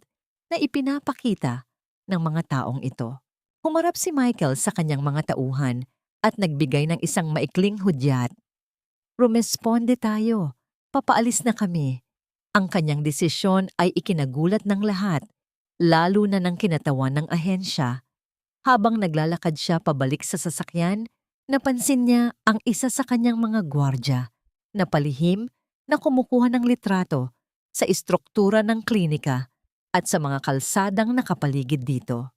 na ipinapakita ng mga taong ito. Humarap si Michael sa kanyang mga tauhan at nagbigay ng isang maikling hudyat. Rumesponde tayo, papaalis na kami. Ang kanyang desisyon ay ikinagulat ng lahat, lalo na ng kinatawan ng ahensya. Habang naglalakad siya pabalik sa sasakyan, napansin niya ang isa sa kanyang mga gwardya na palihim na kumukuha ng litrato sa istruktura ng klinika at sa mga kalsadang nakapaligid dito.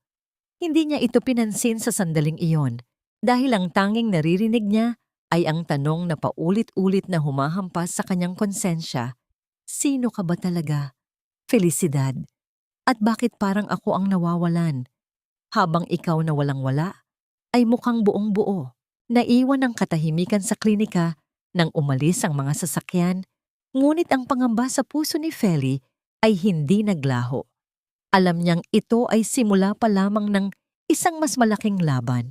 Hindi niya ito pinansin sa sandaling iyon dahil ang tanging naririnig niya ay ang tanong na paulit-ulit na humahampas sa kanyang konsensya. Sino ka ba talaga, Felicidad? At bakit parang ako ang nawawalan? Habang ikaw na walang-wala, ay mukhang buong-buo. Naiwan ang katahimikan sa klinika nang umalis ang mga sasakyan, ngunit ang pangamba sa puso ni Feli ay hindi naglaho. Alam niyang ito ay simula pa lamang ng isang mas malaking laban,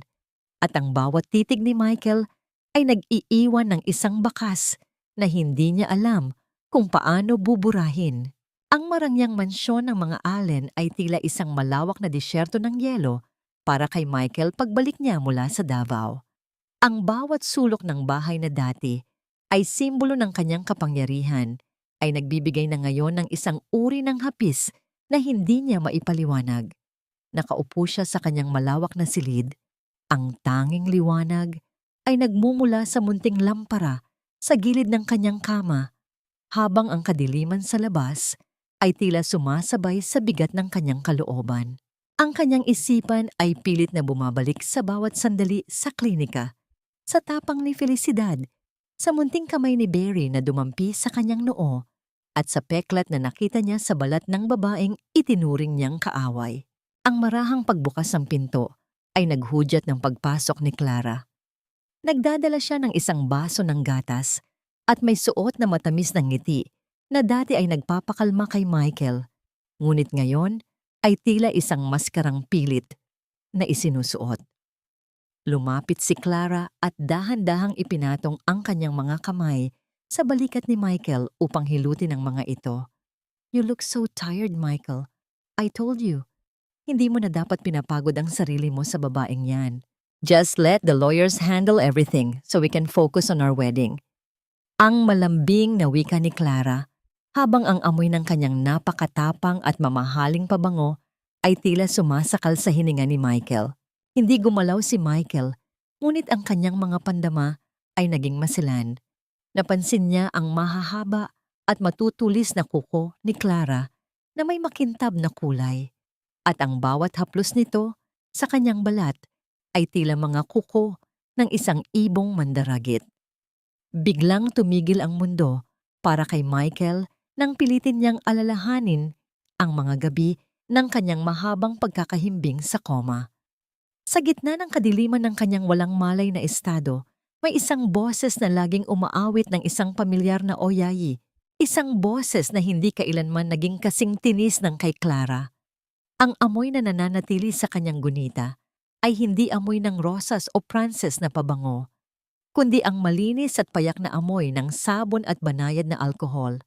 at ang bawat titig ni Michael ay nag-iiwan ng isang bakas na hindi niya alam kung paano buburahin. Ang marangyang mansyon ng mga Allen ay tila isang malawak na disyerto ng yelo para kay Michael pagbalik niya mula sa Davao. Ang bawat sulok ng bahay na dati ay simbolo ng kanyang kapangyarihan, ay nagbibigay na ngayon ng isang uri ng hapis na hindi niya maipaliwanag. Nakaupo siya sa kanyang malawak na silid. Ang tanging liwanag ay nagmumula sa munting lampara sa gilid ng kanyang kama, habang ang kadiliman sa labas ay tila sumasabay sa bigat ng kanyang kalooban. Ang kanyang isipan ay pilit na bumabalik sa bawat sandali sa klinika, sa tapang ni Felicidad, sa munting kamay ni Barry na dumampi sa kanyang noo, at sa peklat na nakita niya sa balat ng babaeng itinuring niyang kaaway. Ang marahang pagbukas ng pinto ay naghudyat ng pagpasok ni Clara. Nagdadala siya ng isang baso ng gatas at may suot na matamis ng ngiti na dati ay nagpapakalma kay Michael, ngunit ngayon ay tila isang maskarang pilit. na isinusuot. Lumapit si Clara at dahan-dahang ipinatong ang kanyang mga kamay sa balikat ni Michael upang hilutin ang mga ito. You look so tired, Michael. I told you, hindi mo na dapat pinapagod ang sarili mo sa babaeng yan. Just let the lawyers handle everything so we can focus on our wedding. Ang malambing na wika ni Clara habang ang amoy ng kanyang napakatapang at mamahaling pabango ay tila sumasakal sa hininga ni Michael. Hindi gumalaw si Michael, ngunit ang kanyang mga pandama ay naging masilan. Napansin niya ang mahahaba at matutulis na kuko ni Clara na may makintab na kulay. At ang bawat haplos nito sa kanyang balat ay tila mga kuko ng isang ibong mandaragit. Biglang tumigil ang mundo para kay Michael nang pilitin niyang alalahanin ang mga gabi ng kanyang mahabang pagkakahimbing sa koma. Sa gitna ng kadiliman ng kanyang walang malay na estado, may isang boses na laging umaawit ng isang pamilyar na oyayi, isang boses na hindi kailanman naging kasing tinis ng kay Clara. Ang amoy na nananatili sa kanyang gunita ay hindi amoy ng rosas o pranses na pabango, kundi ang malinis at payak na amoy ng sabon at banayad na alkohol.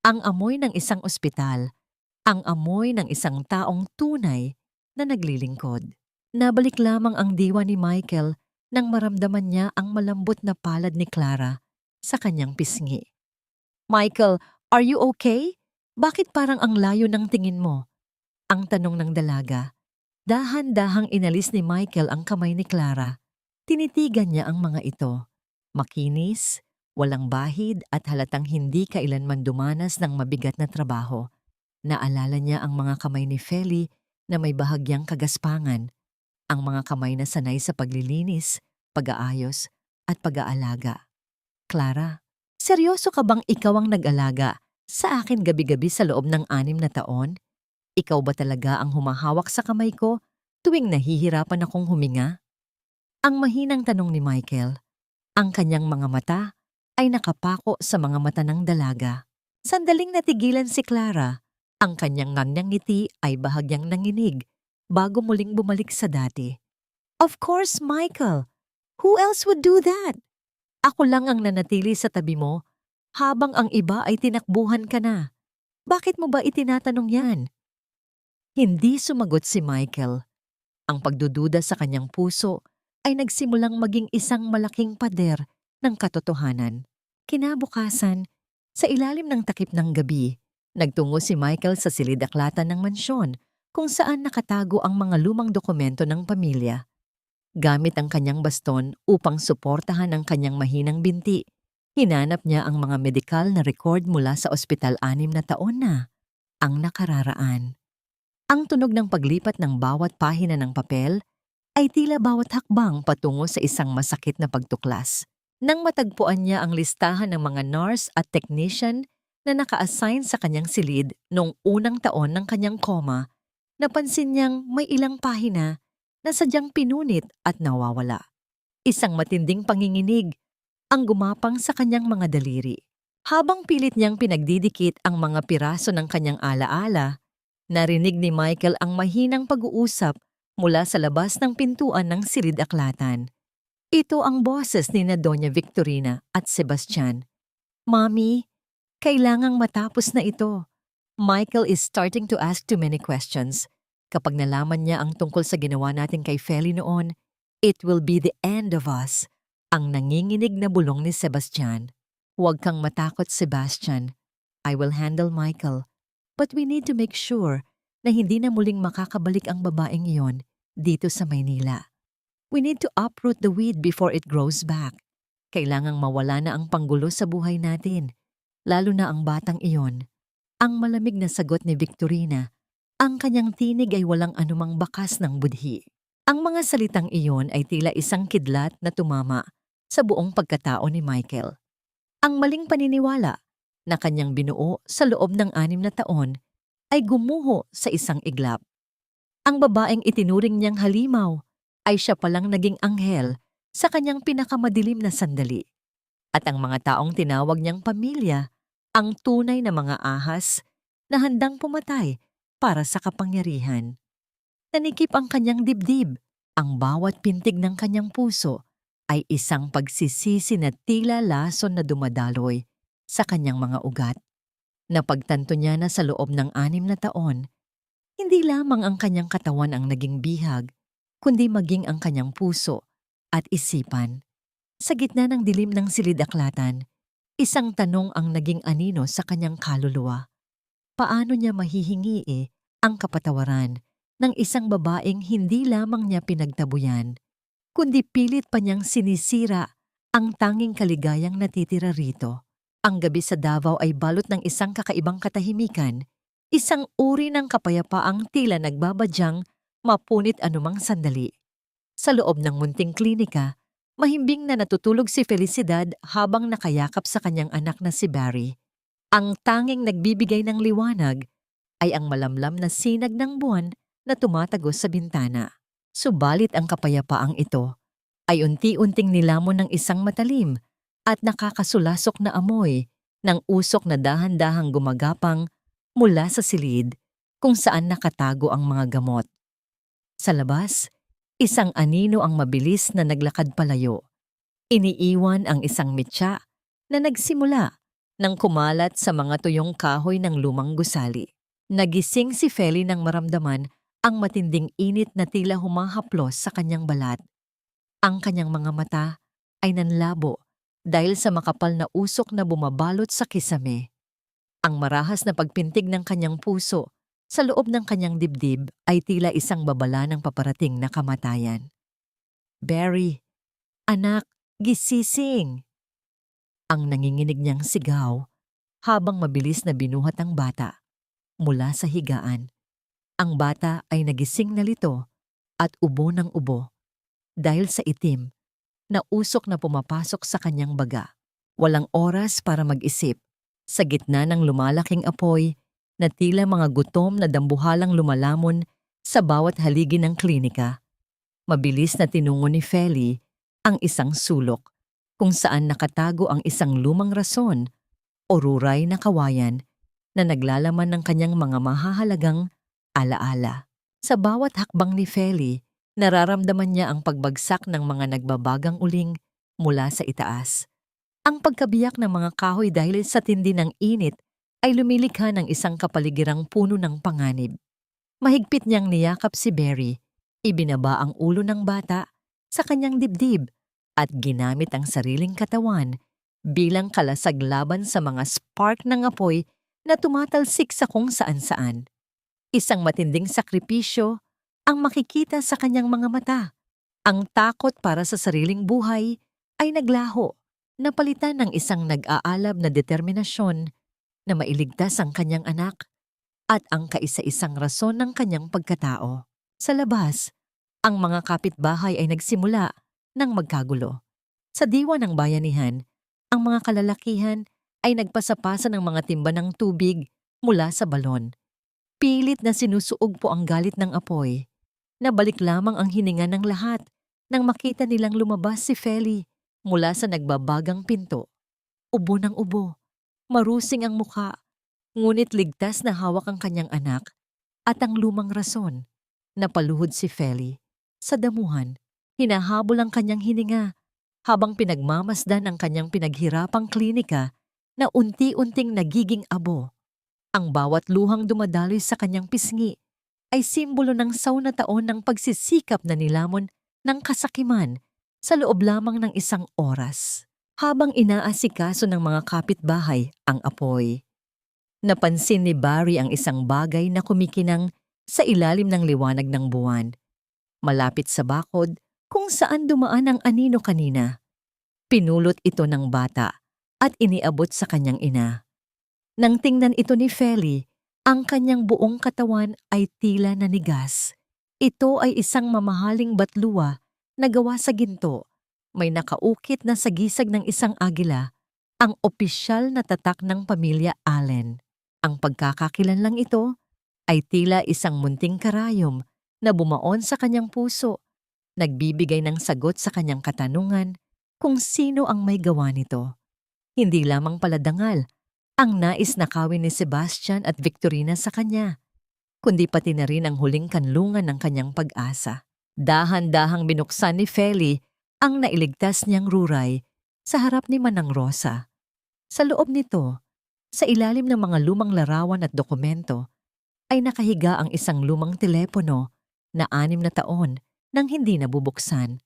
Ang amoy ng isang ospital, ang amoy ng isang taong tunay na naglilingkod. Nabalik lamang ang diwa ni Michael nang maramdaman niya ang malambot na palad ni Clara sa kanyang pisngi. Michael, are you okay? Bakit parang ang layo ng tingin mo? Ang tanong ng dalaga. Dahan-dahang inalis ni Michael ang kamay ni Clara. Tinitigan niya ang mga ito. Makinis, walang bahid at halatang hindi kailanman dumanas ng mabigat na trabaho. Naalala niya ang mga kamay ni Feli na may bahagyang kagaspangan. Ang mga kamay na sanay sa paglilinis, pag-aayos, at pag-aalaga. Clara, seryoso ka bang ikaw ang nag-alaga sa akin gabi-gabi sa loob ng 6 na taon? Ikaw ba talaga ang humahawak sa kamay ko tuwing nahihirapan akong huminga? Ang mahinang tanong ni Michael. Ang kanyang mga mata ay nakapako sa mga mata ng dalaga. Sandaling natigilan si Clara. Ang kanyang nganyang ngiti ay bahagyang nanginig bago muling bumalik sa dati. Of course, Michael. Who else would do that? Ako lang ang nanatili sa tabi mo habang ang iba ay tinakbuhan ka na. Bakit mo ba itinatanong yan? Hindi sumagot si Michael. Ang pagdududa sa kanyang puso ay nagsimulang maging isang malaking pader ng katotohanan. Kinabukasan, sa ilalim ng takip ng gabi, nagtungo si Michael sa silid-aklatan ng mansyon kung saan nakatago ang mga lumang dokumento ng pamilya. Gamit ang kanyang baston upang suportahan ang kanyang mahinang binti, hinanap niya ang mga medikal na record mula sa ospital 6 na taon na ang nakararaan. Ang tunog ng paglipat ng bawat pahina ng papel ay tila bawat hakbang patungo sa isang masakit na pagtuklas. Nang matagpuan niya ang listahan ng mga nurse at technician na naka-assign sa kanyang silid noong unang taon ng kanyang koma, napansin niyang may ilang pahina na sadyang pinunit at nawawala. Isang matinding panginginig ang gumapang sa kanyang mga daliri. Habang pilit niyang pinagdidikit ang mga piraso ng kanyang alaala, narinig ni Michael ang mahinang pag-uusap mula sa labas ng pintuan ng silid-aklatan. Ito ang boses ni na Doña Victorina at Sebastian. Mami, kailangang matapos na ito. Michael is starting to ask too many questions. Kapag nalaman niya ang tungkol sa ginawa natin kay Feli noon, it will be the end of us. Ang nanginginig na bulong ni Sebastian. Huwag kang matakot, Sebastian. I will handle Michael. But we need to make sure na hindi na muling makakabalik ang babaeng iyon dito sa Maynila. We need to uproot the weed before it grows back. Kailangang mawala na ang panggulo sa buhay natin, lalo na ang batang iyon. Ang malamig na sagot ni Victorina. Ang kanyang tinig ay walang anumang bakas ng budhi. Ang mga salitang iyon ay tila isang kidlat na tumama sa buong pagkatao ni Michael. Ang maling paniniwala na kanyang binuo sa loob ng 6 na taon ay gumuho sa isang iglap. Ang babaeng itinuring niyang halimaw ay siya palang naging anghel sa kanyang pinakamadilim na sandali. At ang mga taong tinawag niyang pamilya, ang tunay na mga ahas na handang pumatay para sa kapangyarihan. Nanikip ang kanyang dibdib. Ang bawat pintig ng kanyang puso ay isang pagsisisi na tila lason na dumadaloy sa kanyang mga ugat. Napagtanto niya na sa loob ng 6 na taon, hindi lamang ang kanyang katawan ang naging bihag, kundi maging ang kanyang puso at isipan. Sa gitna ng dilim ng silid-aklatan, isang tanong ang naging anino sa kanyang kaluluwa. Paano niya mahihingi ang kapatawaran ng isang babaeng hindi lamang niya pinagtabuyan, kundi pilit pa niyang sinisira ang tanging kaligayang natitira rito? Ang gabi sa Davao ay balot ng isang kakaibang katahimikan, isang uri ng kapayapaang tila nagbabadyang mapunit anumang sandali. Sa loob ng munting klinika, mahimbing na natutulog si Felicidad habang nakayakap sa kanyang anak na si Barry. Ang tanging nagbibigay ng liwanag ay ang malamlam na sinag ng buwan na tumatagos sa bintana. Subalit ang kapayapaang ito ay unti-unting nilamon ng isang matalim at nakakasulasok na amoy ng usok na dahan-dahang gumagapang mula sa silid kung saan nakatago ang mga gamot. Sa labas, isang anino ang mabilis na naglakad palayo. Iniiwan ang isang mitya na nagsimula nang kumalat sa mga tuyong kahoy ng lumang gusali. Nagising si Feli nang maramdaman ang matinding init na tila humahaplos sa kanyang balat. Ang kanyang mga mata ay nanlabo dahil sa makapal na usok na bumabalot sa kisame. Ang marahas na pagpintig ng kanyang puso sa loob ng kanyang dibdib ay tila isang babala ng paparating na kamatayan. "Barry, anak, gisising!" Ang nanginginig niyang sigaw habang mabilis na binuhat ang bata mula sa higaan. Ang bata ay nagising na lito at ubo ng ubo dahil sa itim na usok na pumapasok sa kanyang baga. Walang oras para mag-isip. Sa gitna ng lumalaking apoy na tila mga gutom na dambuhalang lumalamon sa bawat haligi ng klinika, mabilis na tinungo ni Feli ang isang sulok kung saan nakatago ang isang lumang rason o ruray na kawayan na naglalaman ng kanyang mga mahahalagang alaala. Sa bawat hakbang ni Feli, nararamdaman niya ang pagbagsak ng mga nagbabagang uling mula sa itaas. Ang pagkabiyak ng mga kahoy dahil sa tindi ng init ay lumilikha ng isang kapaligirang puno ng panganib. Mahigpit niyang niyakap si Barry, ibinaba ang ulo ng bata sa kanyang dibdib at ginamit ang sariling katawan bilang kalasag laban sa mga spark ng apoy na tumatalsik sa kung saan-saan. Isang matinding sakripisyo ang makikita sa kanyang mga mata. Ang takot para sa sariling buhay ay naglaho, napalitan ng isang nag-aalab na determinasyon na mailigtas ang kanyang anak at ang kaisa-isang rason ng kanyang pagkatao. Sa labas, ang mga kapitbahay ay nagsimula ng magkagulo. Sa diwa ng bayanihan, ang mga kalalakihan ay nagpasapasa ng mga timba ng tubig mula sa balon. Pilit na sinusuog po ang galit ng apoy. Nabalik lamang ang hininga ng lahat nang makita nilang lumabas si Feli mula sa nagbabagang pinto. Ubo ng ubo, marusing ang mukha, ngunit ligtas na hawak ang kanyang anak at ang lumang rason. Napaluhod si Feli. Sa damuhan, hinahabol ang kanyang hininga habang pinagmamasdan ang kanyang pinaghirapang klinika na unti-unting nagiging abo. Ang bawat luhang dumadaloy sa kanyang pisngi ay simbolo ng 10 taon ng pagsisikap na nilamon ng kasakiman sa loob lamang ng isang oras. Habang inaasikaso ng mga kapitbahay ang apoy, napansin ni Barry ang isang bagay na kumikinang sa ilalim ng liwanag ng buwan, malapit sa bakod kung saan dumaan ang anino kanina. Pinulot ito ng bata at iniabot sa kanyang ina. Nang tingnan ito ni Feli, ang kanyang buong katawan ay tila nanigas. Ito ay isang mamahaling batluwa na gawa sa ginto. May nakaukit na sagisag ng isang agila, ang opisyal na tatak ng pamilya Allen. Ang pagkakakilanlang ito ay tila isang munting karayom na bumaon sa kanyang puso, nagbibigay ng sagot sa kanyang katanungan kung sino ang may gawa nito. Hindi lamang pala dangal ang nais nakawin ni Sebastian at Victorina sa kanya. kundi pati na rin ang huling kanlungan ng kanyang pag-asa. Dahan-dahang binuksan ni Feli ang nailigtas niyang ruray sa harap ni Manang Rosa. Sa loob nito, sa ilalim ng mga lumang larawan at dokumento, ay nakahiga ang isang lumang telepono na 6 na taon nang hindi nabubuksan.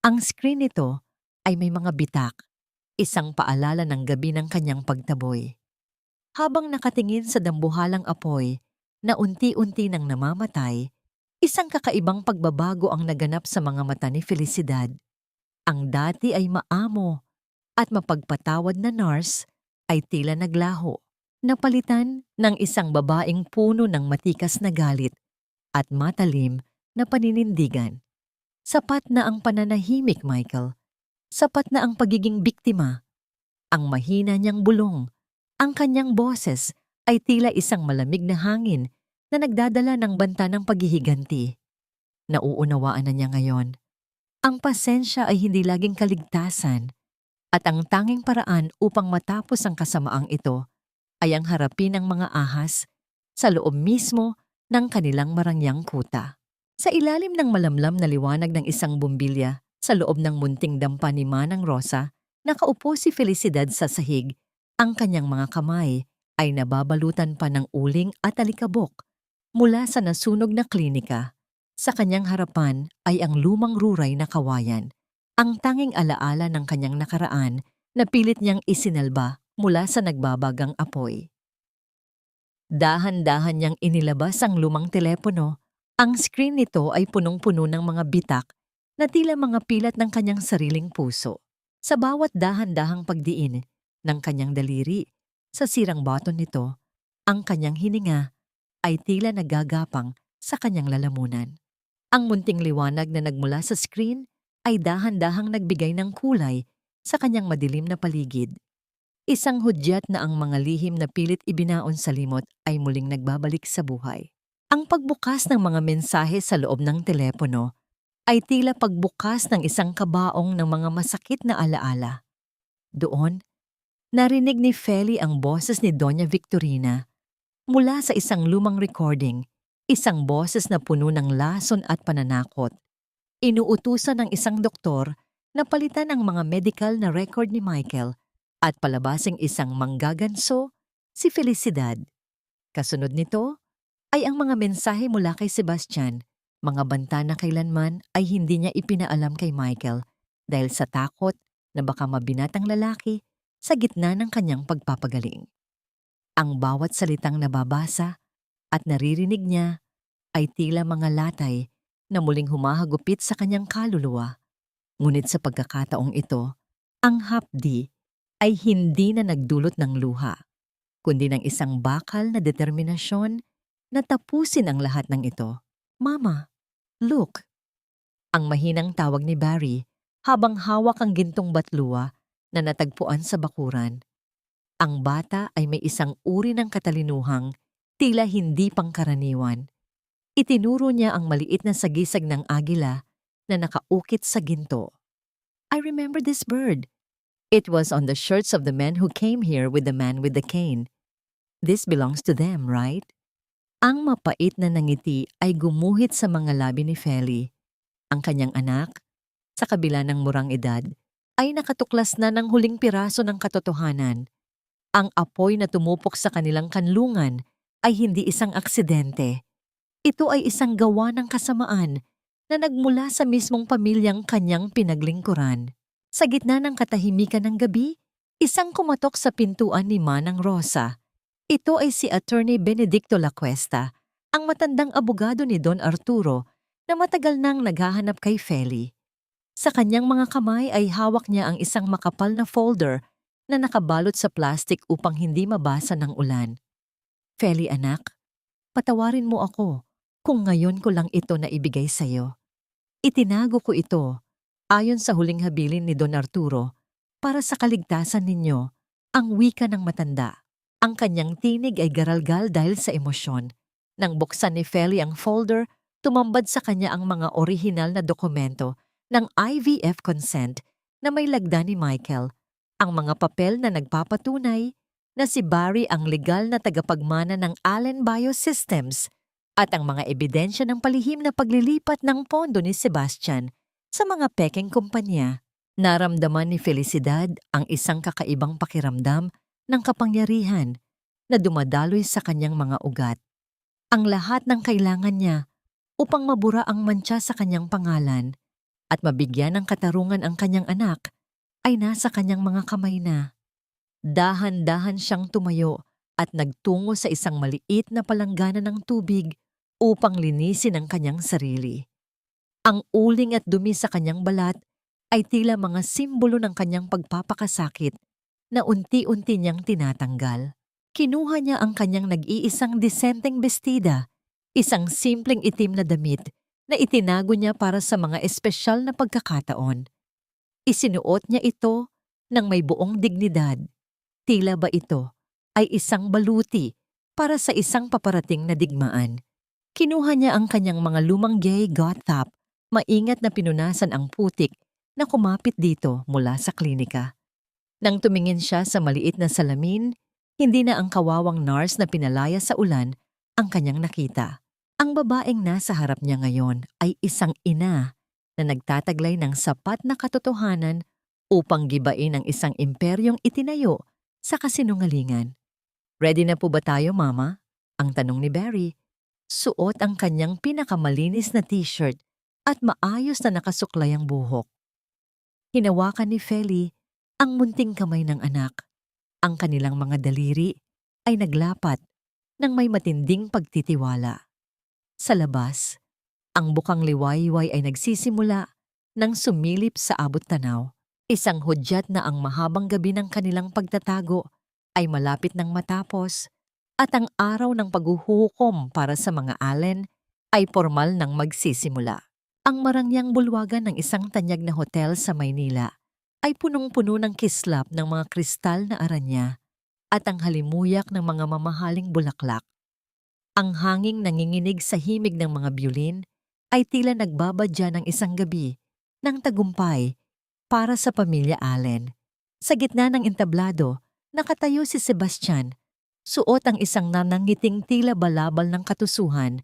Ang screen nito ay may mga bitak, isang paalala ng gabi ng kanyang pagtaboy. Habang nakatingin sa dambuhalang apoy na unti-unti nang namamatay, isang kakaibang pagbabago ang naganap sa mga mata ni Felicidad. Ang dati ay maamo at mapagpatawad na nurse ay tila naglaho, napalitan ng isang babaeng puno ng matikas na galit at matalim na paninindigan. Sapat na ang pananahimik, Michael. Sapat na ang pagiging biktima. Ang mahina niyang bulong, ang kanyang boses ay tila isang malamig na hangin na nagdadala ng banta ng paghihiganti. Nauunawaan na niya ngayon. Ang pasensya ay hindi laging kaligtasan at ang tanging paraan upang matapos ang kasamaang ito ay ang harapin ng mga ahas sa loob mismo ng kanilang marangyang kuta. Sa ilalim ng malamlam na liwanag ng isang bumbilya sa loob ng munting dampa ni Manang Rosa, nakaupo si Felicidad sa sahig. Ang kanyang mga kamay ay nababalutan pa ng uling at alikabok mula sa nasunog na klinika. Sa kanyang harapan ay ang lumang ruray na kawayan, ang tanging alaala ng kanyang nakaraan na pilit niyang isinalba mula sa nagbabagang apoy. Dahan-dahan niyang inilabas ang lumang telepono. Ang screen nito ay punong-puno ng mga bitak na tila mga pilat ng kanyang sariling puso. Sa bawat dahan-dahang pagdiin ng kanyang daliri sa sirang button nito, ang kanyang hininga ay tila nagagapang sa kanyang lalamunan. Ang munting liwanag na nagmula sa screen ay dahan-dahang nagbigay ng kulay sa kanyang madilim na paligid. Isang hudyat na ang mga lihim na pilit ibinaon sa limot ay muling nagbabalik sa buhay. Ang pagbukas ng mga mensahe sa loob ng telepono ay tila pagbukas ng isang kabaong ng mga masakit na alaala. Doon, narinig ni Feli ang boses ni Doña Victorina mula sa isang lumang recording, isang boses na puno ng lason at pananakot. Inuutusan ng isang doktor na palitan ang mga medical na record ni Michael at palabasing isang manggaganso, si Felicidad. Kasunod nito ay ang mga mensahe mula kay Sebastian, mga banta na kailanman ay hindi niya ipinaalam kay Michael dahil sa takot na baka mabinat ang lalaki sa gitna ng kanyang pagpapagaling. Ang bawat salitang nababasa at naririnig niya ay tila mga latay na muling humahagupit sa kanyang kaluluwa. Ngunit sa pagkakataong ito, ang hapdi ay hindi na nagdulot ng luha, kundi ng isang bakal na determinasyon na tapusin ang lahat ng ito. "Mama, look!" Ang mahinang tawag ni Barry habang hawak ang gintong batluwa na natagpuan sa bakuran. Ang bata ay may isang uri ng katalinuhang tila hindi pangkaraniwan. Itinuro niya ang maliit na sagisag ng agila na nakaukit sa ginto. "I remember this bird. It was on the shirts of the men who came here with the man with the cane. This belongs to them, right?" Ang mapait na nangiti ay gumuhit sa mga labi ni Feli. Ang kanyang anak, sa kabila ng murang edad, ay nakatuklas na ng huling piraso ng katotohanan. Ang apoy na tumupok sa kanilang kanlungan ay hindi isang aksidente. Ito ay isang gawa ng kasamaan na nagmula sa mismong pamilyang kanyang pinaglingkuran. Sa gitna ng katahimikan ng gabi, isang kumatok sa pintuan ni Manang Rosa. Ito ay si Attorney Benedicto Lacuesta, ang matandang abogado ni Don Arturo na matagal nang naghahanap kay Feli. Sa kanyang mga kamay ay hawak niya ang isang makapal na folder na nakabalot sa plastik upang hindi mabasa ng ulan. "Feli anak, patawarin mo ako kung ngayon ko lang ito naibigay sa iyo. Itinago ko ito, ayon sa huling habilin ni Don Arturo, para sa kaligtasan ninyo," ang wika ng matanda. Ang kanyang tinig ay garalgal dahil sa emosyon. Nang buksan ni Feli ang folder, tumambad sa kanya ang mga orihinal na dokumento ng IVF consent na may lagda ni Michael, ang mga papel na nagpapatunay na si Barry ang legal na tagapagmana ng Allen Biosystems at ang mga ebidensya ng palihim na paglilipat ng pondo ni Sebastian sa mga pekeng kumpanya. Naramdaman ni Felicidad ang isang kakaibang pakiramdam ng kapangyarihan na dumadaloy sa kanyang mga ugat. Ang lahat ng kailangan niya upang mabura ang mantsa sa kanyang pangalan at mabigyan ng katarungan ang kanyang anak ay nasa kanyang mga kamay na. Dahan-dahan siyang tumayo at nagtungo sa isang maliit na palanggana ng tubig upang linisin ang kanyang sarili. Ang uling at dumi sa kanyang balat ay tila mga simbolo ng kanyang pagpapakasakit na unti-unti niyang tinatanggal. Kinuha niya ang kanyang nag-iisang disenteng bestida, isang simpleng itim na damit na itinago niya para sa mga espesyal na pagkakataon. Isinuot niya ito ng may buong dignidad. Tila ba ito ay isang baluti para sa isang paparating na digmaan. Kinuha niya ang kanyang mga lumang gay goth-top, maingat na pinunasan ang putik na kumapit dito mula sa klinika. Nang tumingin siya sa maliit na salamin, hindi na ang kawawang nurse na pinalaya sa ulan ang kanyang nakita. Ang babaeng nasa harap niya ngayon ay isang ina na nagtataglay ng sapat na katotohanan upang gibain ang isang imperyong itinayo sa kasinungalingan. "Ready na po ba tayo, Mama?" ang tanong ni Barry. Suot ang kanyang pinakamalinis na t-shirt at maayos na nakasuklay ang buhok. Hinawakan ni Feli ang munting kamay ng anak. Ang kanilang mga daliri ay naglapat ng may matinding pagtitiwala. Sa labas, ang bukang liwayway ay nagsisimula ng sumilip sa abot tanaw. Isang hudyat na ang mahabang gabi ng kanilang pagtatago ay malapit ng matapos at ang araw ng paghuhukom para sa mga Allen ay formal nang magsisimula. Ang marangyang bulwagan ng isang tanyag na hotel sa Maynila ay punong-puno ng kislap ng mga kristal na aranya at ang halimuyak ng mga mamahaling bulaklak. Ang hanging nanginginig sa himig ng mga biolin ay tila nagbabadya ng isang gabi ng tagumpay para sa pamilya Allen. Sa gitna ng entablado, nakatayo si Sebastian, suot ang isang nanangiting tila balabal ng katusuhan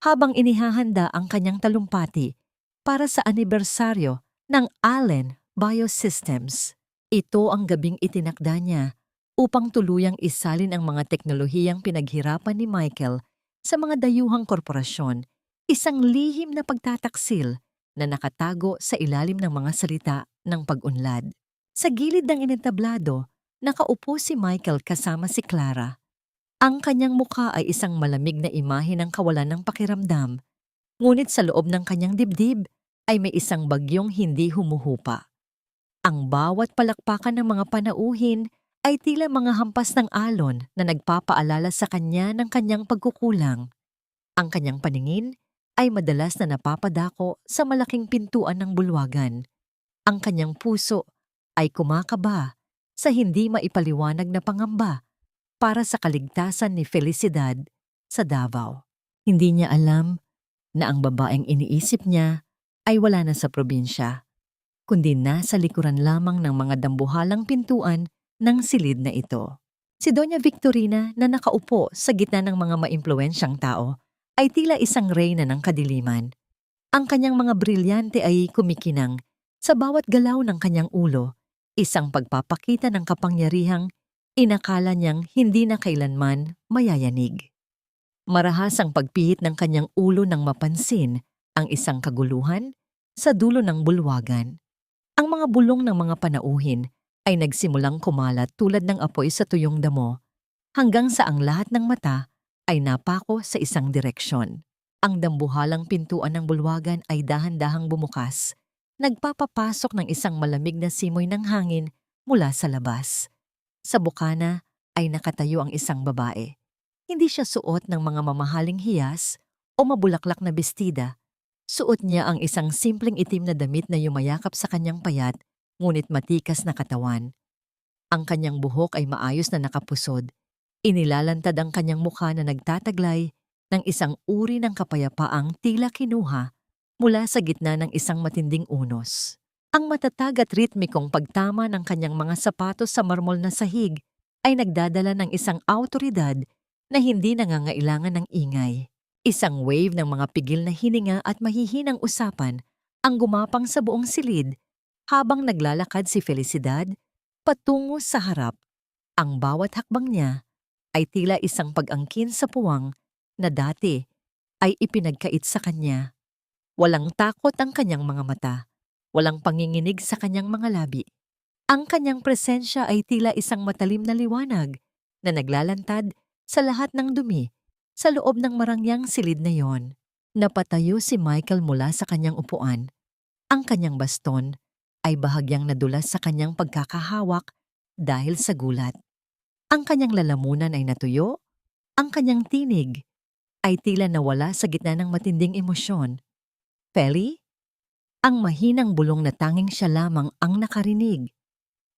habang inihahanda ang kanyang talumpati para sa anibersaryo ng Allen Biosystems. Ito ang gabing itinakda niya upang tuluyang isalin ang mga teknolohiyang pinaghirapan ni Michael sa mga dayuhang korporasyon, isang lihim na pagtataksil na nakatago sa ilalim ng mga salita ng pag-unlad. Sa gilid ng inentablado, nakaupo si Michael kasama si Clara. Ang kanyang mukha ay isang malamig na imahe ng kawalan ng pakiramdam, ngunit sa loob ng kanyang dibdib ay may isang bagyong hindi humuhupa. Ang bawat palakpakan ng mga panauhin ay tila mga hampas ng alon na nagpapaalala sa kanya ng kanyang pagkukulang. Ang kanyang paningin ay madalas na napapadako sa malaking pintuan ng bulwagan. Ang kanyang puso ay kumakaba sa hindi maipaliwanag na pangamba para sa kaligtasan ni Felicidad sa Davao. Hindi niya alam na ang babaeng iniisip niya ay wala na sa probinsya, kundi nasa likuran lamang ng mga dambuhalang pintuan ng silid na ito. Si Doña Victorina na nakaupo sa gitna ng mga maimpluwensyang tao ay tila isang reyna ng kadiliman. Ang kanyang mga brilyante ay kumikinang sa bawat galaw ng kanyang ulo, isang pagpapakita ng kapangyarihang inakala niyang hindi na kailanman mayayanig. Marahas ang pagpihit ng kanyang ulo nang mapansin ang isang kaguluhan sa dulo ng bulwagan. Ang mga bulong ng mga panauhin ay nagsimulang kumalat tulad ng apoy sa tuyong damo, hanggang sa ang lahat ng mata ay napako sa isang direksyon. Ang dambuhalang pintuan ng bulwagan ay dahan-dahang bumukas, nagpapapasok ng isang malamig na simoy ng hangin mula sa labas. Sa bukana ay nakatayo ang isang babae. Hindi siya suot ng mga mamahaling hiyas o mabulaklak na bestida. Suot niya ang isang simpleng itim na damit na yumayakap sa kanyang payat, ngunit matikas na katawan. Ang kanyang buhok ay maayos na nakapusod. Inilalantad ang kanyang mukha na nagtataglay ng isang uri ng kapayapaang tila kinuha mula sa gitna ng isang matinding unos. Ang matatag at ritmikong pagtama ng kanyang mga sapatos sa marmol na sahig ay nagdadala ng isang awtoridad na hindi nangangailangan ng ingay. Isang wave ng mga pigil na hininga at mahihinang usapan ang gumapang sa buong silid habang naglalakad si Felicidad patungo sa harap. Ang bawat hakbang niya ay tila isang pag-angkin sa puwang na dati ay ipinagkait sa kanya. Walang takot ang kanyang mga mata, walang panginginig sa kanyang mga labi. Ang kanyang presensya ay tila isang matalim na liwanag na naglalantad sa lahat ng dumi sa loob ng marangyang silid na yon. Napatayo si Michael mula sa kanyang upuan. Ang kanyang baston ay bahagyang nadulas sa kanyang pagkakahawak dahil sa gulat. Ang kanyang lalamunan ay natuyo, ang kanyang tinig ay tila nawala sa gitna ng matinding emosyon. Feli? Ang mahinang bulong na tanging siya lamang ang nakarinig.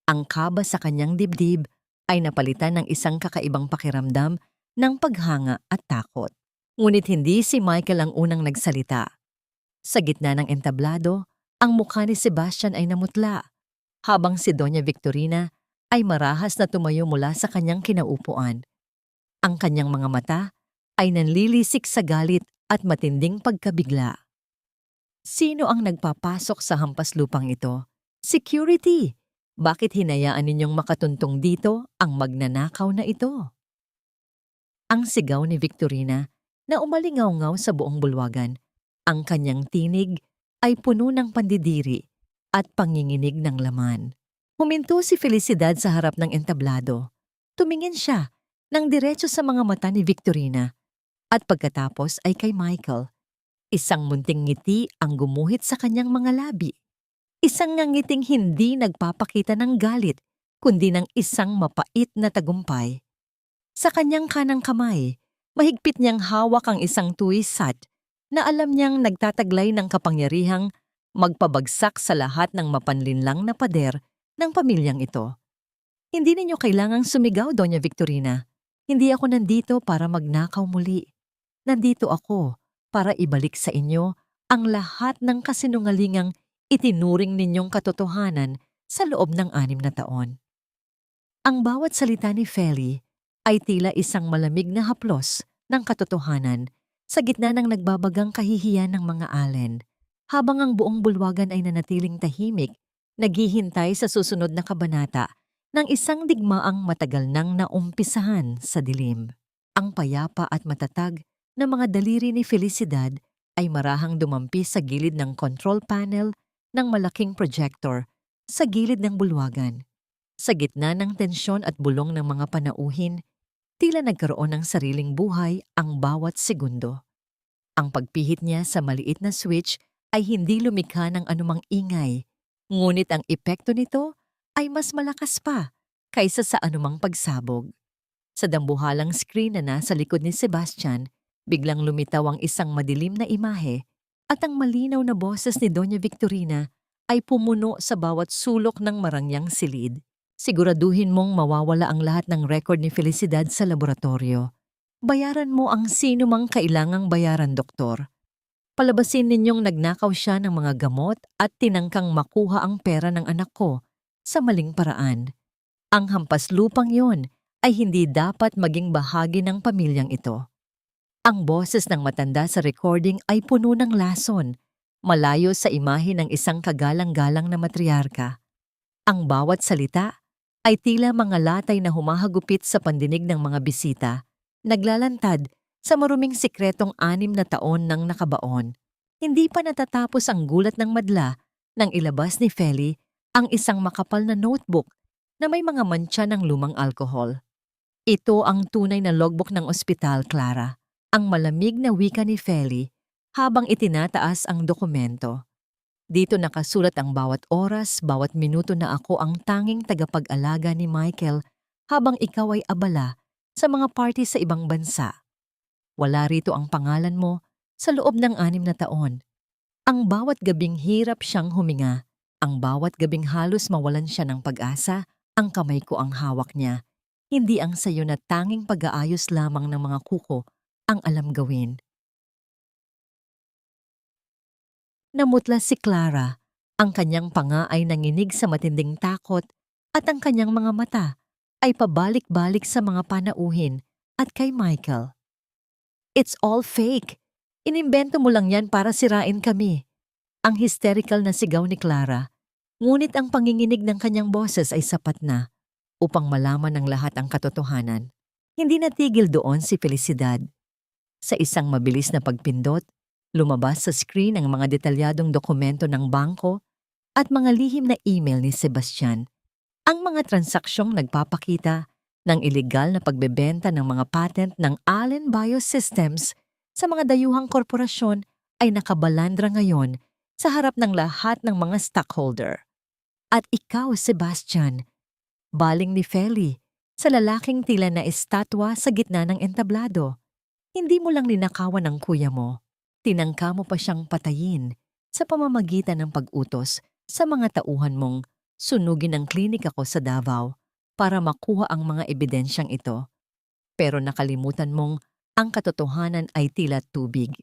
Ang kaba sa kanyang dibdib ay napalitan ng isang kakaibang pakiramdam ng paghanga at takot. Ngunit hindi si Michael ang unang nagsalita. Sa gitna ng entablado, ang mukha ni Sebastian ay namutla, habang si Doña Victorina ay marahas na tumayo mula sa kanyang kinaupuan. Ang kanyang mga mata ay nanlilisik sa galit at matinding pagkabigla. Sino ang nagpapasok sa hampas lupang ito? Security! Bakit hinayaan ninyong makatuntong dito ang magnanakaw na ito? Ang sigaw ni Victorina na umalingaw-ngaw sa buong bulwagan. Ang kanyang tinig ay puno ng pandidiri at panginginig ng laman. Huminto si Felicidad sa harap ng entablado. Tumingin siya ng diretso sa mga mata ni Victorina at pagkatapos ay kay Michael. Isang munting ngiti ang gumuhit sa kanyang mga labi. Isang ngiting hindi nagpapakita ng galit, kundi ng isang mapait na tagumpay. Sa kanyang kanang kamay, mahigpit niyang hawak ang isang tuwisat na alam niyang nagtataglay ng kapangyarihang magpabagsak sa lahat ng mapanlinlang na pader ng pamilyang ito. Hindi ninyo kailangang sumigaw, Doña Victorina. Hindi ako nandito para magnakaw muli. Nandito ako para ibalik sa inyo ang lahat ng kasinungalingang itinuring ninyong katotohanan sa loob ng 6 na taon. Ang bawat salita ni Feli ay tila isang malamig na haplos ng katotohanan sa gitna ng nagbabagang kahihiyan ng mga Allen, habang ang buong bulwagan ay nanatiling tahimik, naghihintay sa susunod na kabanata ng isang digmaang matagal nang naumpisahan sa dilim. Ang payapa at matatag na mga daliri ni Felicidad ay marahang dumampi sa gilid ng control panel ng malaking projector sa gilid ng bulwagan. Sa gitna ng tensyon at bulong ng mga panauhin, tila nagkaroon ng sariling buhay ang bawat segundo. Ang pagpihit niya sa maliit na switch ay hindi lumikha ng anumang ingay, ngunit ang epekto nito ay mas malakas pa kaysa sa anumang pagsabog. Sa dambuhalang screen na nasa likod ni Sebastian, biglang lumitaw ang isang madilim na imahe at ang malinaw na boses ni Doña Victorina ay pumuno sa bawat sulok ng marangyang silid. Siguraduhin mong mawawala ang lahat ng record ni Felicidad sa laboratorio. Bayaran mo ang sino mang kailangang bayaran, doktor. Palabasin ninyong nagnakaw siya ng mga gamot at tinangkang makuha ang pera ng anak ko sa maling paraan. Ang hampas lupang yon ay hindi dapat maging bahagi ng pamilyang ito. Ang boses ng matanda sa recording ay puno ng lason, malayo sa imahe ng isang kagalang-galang na matriarka. Ang bawat salita ay tila mga latay na humahagupit sa pandinig ng mga bisita, naglalantad sa maruming sikretong 6 na taon nang nakabaon. Hindi pa natatapos ang gulat ng madla nang ilabas ni Feli ang isang makapal na notebook na may mga mantsa ng lumang alkohol. Ito ang tunay na logbook ng ospital, Clara. Ang malamig na wika ni Feli habang itinataas ang dokumento. Dito nakasulat ang bawat oras, bawat minuto na ako ang tanging tagapag-alaga ni Michael habang ikaw ay abala sa mga party sa ibang bansa. Wala rito ang pangalan mo sa loob ng 6 na taon. Ang bawat gabing hirap siyang huminga, ang bawat gabing halos mawalan siya ng pag-asa, ang kamay ko ang hawak niya. Hindi ang sayo na tanging pag-aayos lamang ng mga kuko ang alam gawin. Namutla si Clara. Ang kanyang panga ay nanginig sa matinding takot at ang kanyang mga mata ay pabalik-balik sa mga panauhin at kay Michael. It's all fake. Inimbento mo lang yan para sirain kami. Ang hysterical na sigaw ni Clara, ngunit ang panginginig ng kanyang boses ay sapat na upang malaman ng lahat ang katotohanan. Hindi natigil doon si Felicidad. Sa isang mabilis na pagpindot, lumabas sa screen ang mga detalyadong dokumento ng bangko at mga lihim na email ni Sebastian. Ang mga transaksyong nagpapakita ng ilegal na pagbebenta ng mga patent ng Allen Biosystems sa mga dayuhang korporasyon ay nakabalandra ngayon sa harap ng lahat ng mga stockholder. At ikaw, Sebastian, baling ni Feli, sa lalaking tila na estatwa sa gitna ng entablado. Hindi mo lang ninakawan ng kuya mo, tinangka mo pa siyang patayin sa pamamagitan ng pag-utos sa mga tauhan mong sunugin ang klinika ko sa Davao para makuha ang mga ebidensyang ito. Pero nakalimutan mong ang katotohanan ay tila tubig.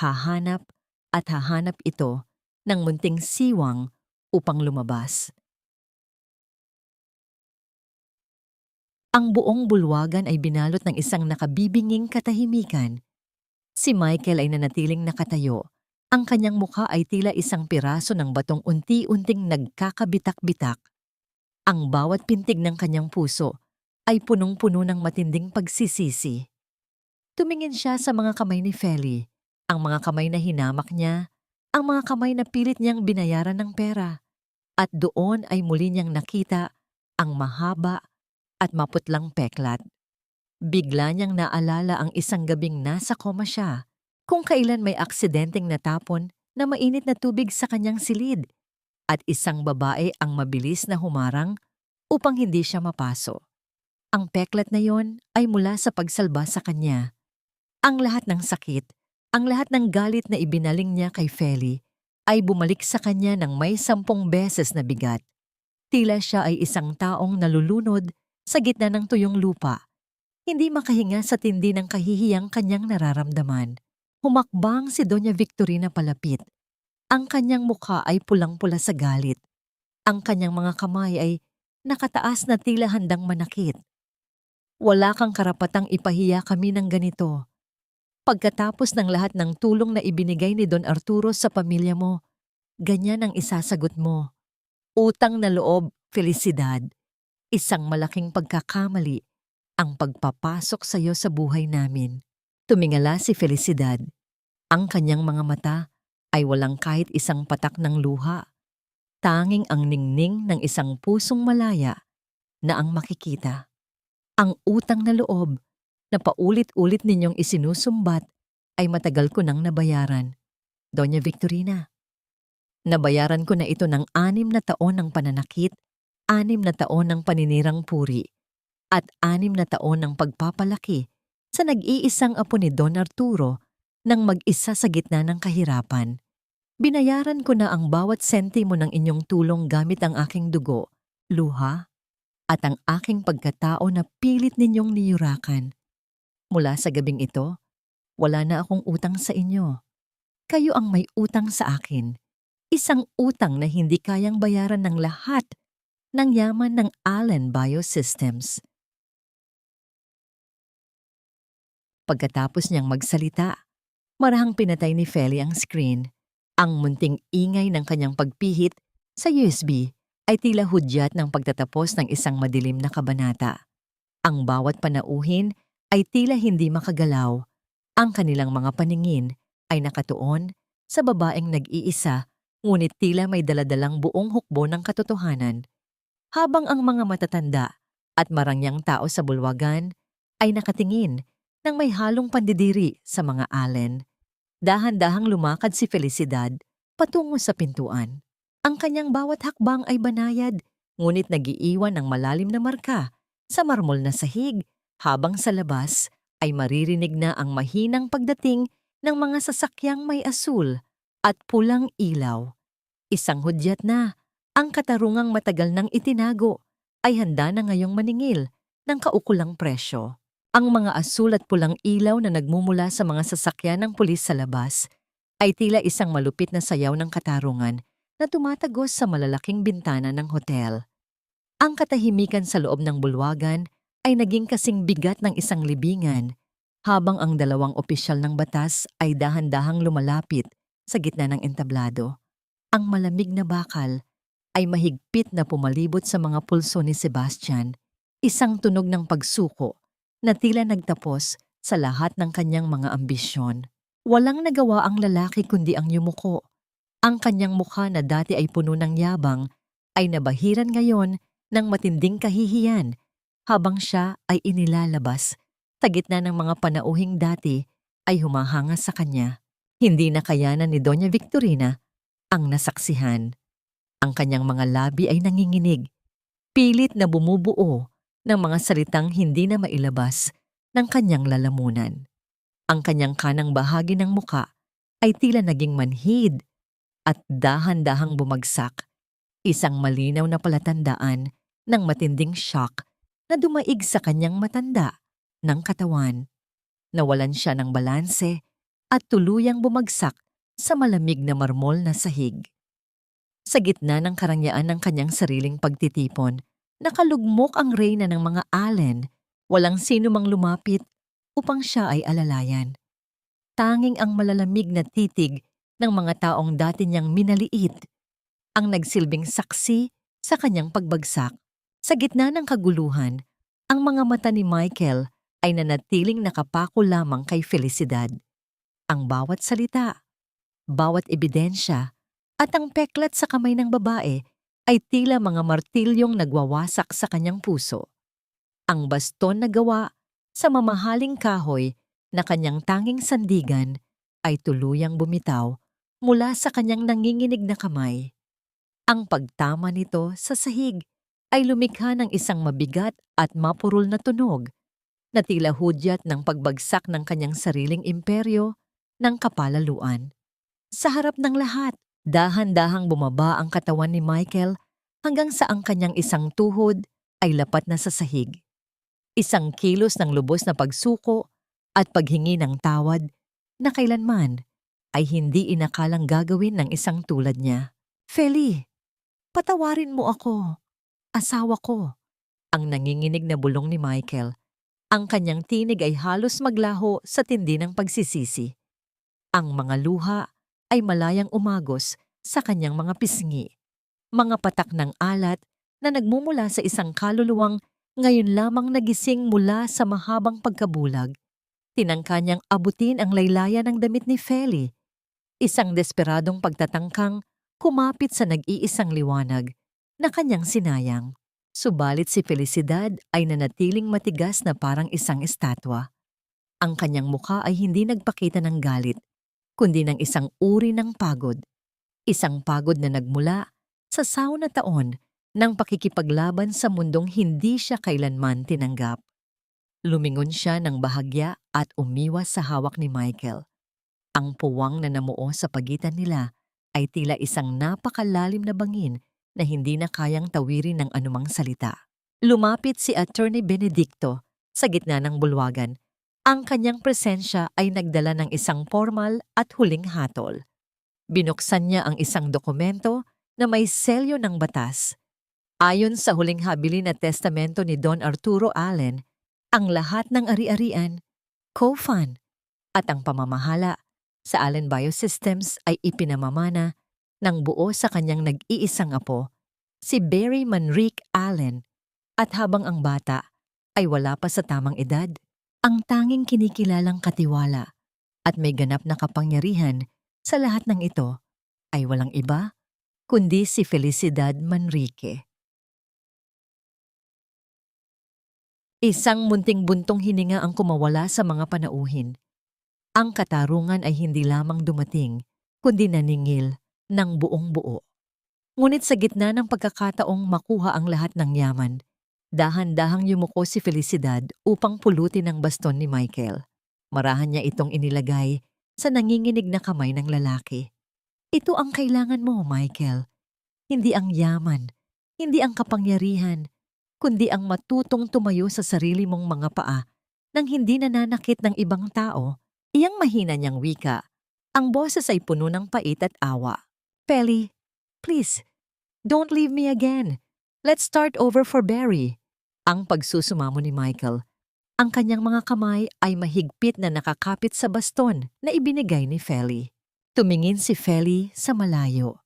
Hahanap at hahanap ito ng munting siwang upang lumabas. Ang buong bulwagan ay binalot ng isang nakabibinging katahimikan. Si Michael ay nanatiling nakatayo. Ang kanyang mukha ay tila isang piraso ng batong unti-unting nagkakabitak-bitak. Ang bawat pintig ng kanyang puso ay punong-puno ng matinding pagsisisi. Tumingin siya sa mga kamay ni Feli, ang mga kamay na hinamak niya, ang mga kamay na pilit niyang binayaran ng pera. At doon ay muli niyang nakita ang mahaba at maputlang peklat. Bigla niyang naalala ang isang gabing nasa koma siya, kung kailan may aksidenteng natapon na mainit na tubig sa kanyang silid, at isang babae ang mabilis na humarang upang hindi siya mapaso. Ang peklat na yon ay mula sa pagsalba sa kanya. Ang lahat ng sakit, ang lahat ng galit na ibinaling niya kay Feli ay bumalik sa kanya ng may 10 beses na bigat. Tila siya ay isang taong nalulunod sa gitna ng tuyong lupa, hindi makahinga sa tindi ng kahihiyang kanyang nararamdaman. Humakbang si Doña Victorina palapit. Ang kanyang mukha ay pulang-pula sa galit. Ang kanyang mga kamay ay nakataas na tila handang manakit. Wala kang karapatang ipahiya kami ng ganito. Pagkatapos ng lahat ng tulong na ibinigay ni Don Arturo sa pamilya mo, ganyan ang isasagot mo. Utang na loob, Felicidad. Isang malaking pagkakamali ang pagpapasok sa iyo sa buhay namin. Tumingala si Felicidad. Ang kanyang mga mata ay walang kahit isang patak ng luha. Tanging ang ningning ng isang pusong malaya na ang makikita. Ang utang na loob na paulit-ulit ninyong isinusumbat ay matagal ko nang nabayaran. Doña Victorina, nabayaran ko na ito ng 6 na taon ng pananakit, 6 na taon ng paninirang puri, at 6 na taon ng pagpapalaki sa nag-iisang apo ni Don Arturo nang mag-isa sa gitna ng kahirapan. Binayaran ko na ang bawat sentimo ng inyong tulong gamit ang aking dugo, luha, at ang aking pagkatao na pilit ninyong niyurakan. Mula sa gabing ito, wala na akong utang sa inyo. Kayo ang may utang sa akin. Isang utang na hindi kayang bayaran ng lahat ng yaman ng Allen Biosystems. Pagkatapos niyang magsalita, marahang pinatay ni Feli ang screen. Ang munting ingay ng kanyang pagpihit sa USB ay tila hudyat ng pagtatapos ng isang madilim na kabanata. Ang bawat panauhin ay tila hindi makagalaw. Ang kanilang mga paningin ay nakatuon sa babaeng nag-iisa, ngunit tila may daladalang buong hukbo ng katotohanan. Habang ang mga matatanda at marangyang tao sa bulwagan ay nakatingin nang may halong pandidiri sa mga Allen. Dahan-dahang lumakad si Felicidad patungo sa pintuan. Ang kanyang bawat hakbang ay banayad, ngunit nagiiwan ng malalim na marka sa marmol na sahig, habang sa labas ay maririnig na ang mahinang pagdating ng mga sasakyang may asul at pulang ilaw. Isang hudyat na ang katarungang matagal nang itinago ay handa na ngayong maningil ng kaukulang presyo. Ang mga asul at pulang ilaw na nagmumula sa mga sasakyan ng pulis sa labas ay tila isang malupit na sayaw ng katarungan na tumatagos sa malalaking bintana ng hotel. Ang katahimikan sa loob ng bulwagan ay naging kasing bigat ng isang libingan habang ang dalawang opisyal ng batas ay dahan-dahang lumalapit sa gitna ng entablado. Ang malamig na bakal ay mahigpit na pumalibot sa mga pulso ni Sebastian, isang tunog ng pagsuko na tila nagtapos sa lahat ng kanyang mga ambisyon. Walang nagawa ang lalaki kundi ang yumuko. Ang kanyang mukha na dati ay puno ng yabang ay nabahiran ngayon ng matinding kahihiyan habang siya ay inilalabas sa gitna ng mga panauhing dati ay humahanga sa kanya. Hindi na kayanan ni Doña Victorina ang nasaksihan. Ang kanyang mga labi ay nanginginig, pilit na bumubuo ng mga salitang hindi na mailabas ng kanyang lalamunan. Ang kanyang kanang bahagi ng muka ay tila naging manhid at dahan-dahang bumagsak, isang malinaw na palatandaan ng matinding shock na dumaig sa kanyang matanda ng katawan. Nawalan siya ng balanse at tuluyang bumagsak sa malamig na marmol na sahig. Sa gitna ng karangyaan ng kanyang sariling pagtitipon, nakalugmok ang reyna ng mga Allen. Walang sino mang lumapit upang siya ay alalayan. Tanging ang malalamig na titig ng mga taong dati niyang minaliit ang nagsilbing saksi sa kanyang pagbagsak. Sa gitna ng kaguluhan, ang mga mata ni Michael ay nanatiling nakapako lamang kay Felicidad. Ang bawat salita, bawat ebidensya, at ang peklat sa kamay ng babae ay tila mga martilyong nagwawasak sa kanyang puso. Ang baston na gawa sa mamahaling kahoy na kanyang tanging sandigan ay tuluyang bumitaw mula sa kanyang nanginginig na kamay. Ang pagtama nito sa sahig ay lumikha ng isang mabigat at mapurol na tunog na tila hudyat ng pagbagsak ng kanyang sariling imperyo ng kapalaluan. Sa harap ng lahat, dahan-dahang bumaba ang katawan ni Michael hanggang sa ang kanyang isang tuhod ay lapat na sa sahig. Isang kilos ng lubos na pagsuko at paghingi ng tawad na kailanman ay hindi inakalang gagawin ng isang tulad niya. "Feli, patawarin mo ako. Asawa ko." Ang nanginginig na bulong ni Michael. Ang kanyang tinig ay halos maglaho sa tindi ng pagsisisi. Ang mga luha ay malayang umagos sa kanyang mga pisngi. Mga patak ng alat na nagmumula sa isang kaluluwang ngayon lamang nagising mula sa mahabang pagkabulag. Tinangka niyang abutin ang laylayan ng damit ni Feli. Isang desperadong pagtatangkang kumapit sa nag-iisang liwanag na kanyang sinayang. Subalit si Felicidad ay nanatiling matigas na parang isang estatwa. Ang kanyang mukha ay hindi nagpakita ng galit, kundi ng isang uri ng pagod. Isang pagod na nagmula sa 9 taon ng pakikipaglaban sa mundong hindi siya kailanman tinanggap. Lumingon siya ng bahagya at umiwas sa hawak ni Michael. Ang puwang na namuo sa pagitan nila ay tila isang napakalalim na bangin na hindi na kayang tawirin ng anumang salita. Lumapit si Attorney Benedicto sa gitna ng bulwagan. Ang kanyang presensya ay nagdala ng isang formal at huling hatol. Binuksan niya ang isang dokumento na may selyo ng batas. Ayon sa huling habilin na testamento ni Don Arturo Allen, ang lahat ng ari-arian, co-fund, at ang pamamahala sa Allen Biosystems ay ipinamamana ng buo sa kanyang nag-iisang apo, si Barry Manrique Allen, at habang ang bata ay wala pa sa tamang edad, ang tanging kinikilalang katiwala at may ganap na kapangyarihan sa lahat ng ito ay walang iba kundi si Felicidad Manrique. Isang munting-buntong hininga ang kumawala sa mga panauhin. Ang katarungan ay hindi lamang dumating, kundi naningil ng buong-buo. Ngunit sa gitna ng pagkakataong makuha ang lahat ng yaman, dahan-dahang yumuko si Felicidad upang pulutin ang baston ni Michael. Marahan niya itong inilagay sa nanginginig na kamay ng lalaki. "Ito ang kailangan mo, Michael. Hindi ang yaman, hindi ang kapangyarihan, kundi ang matutong tumayo sa sarili mong mga paa nang hindi nananakit ng ibang tao." Iyang mahina niyang wika. Ang boses ay puno ng pait at awa. "Feli, please, don't leave me again. Let's start over for Barry." Ang pagsusumamo ni Michael Ang kanyang mga kamay ay mahigpit na nakakapit sa baston na ibinigay ni Feli. Tumingin si Feli sa malayo.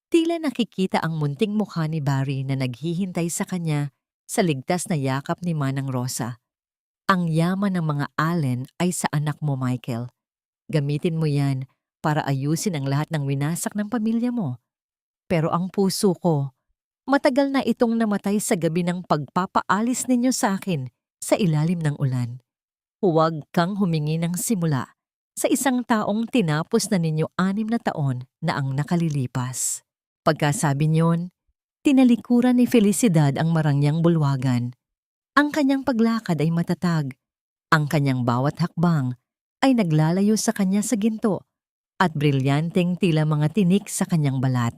Tila nakikita ang munting mukha ni Barry na naghihintay sa kanya sa ligtas na yakap ni Manang Rosa. Ang yaman ng mga Allen ay sa anak mo, Michael. Gamitin mo yan para ayusin ang lahat ng winasak ng pamilya mo. Pero ang puso ko, matagal na itong namatay sa gabi ng pagpapaalis ninyo sa akin sa ilalim ng ulan. Huwag kang humingi ng simula sa isang taong tinapos na ninyo 6 na taon na ang nakalilipas. Pagkasabi niyon, tinalikuran ni Felicidad ang marangyang bulwagan. Ang kanyang paglakad ay matatag. Ang kanyang bawat hakbang ay naglalayo sa kanya sa ginto at brilyanteng tila mga tinik sa kanyang balat.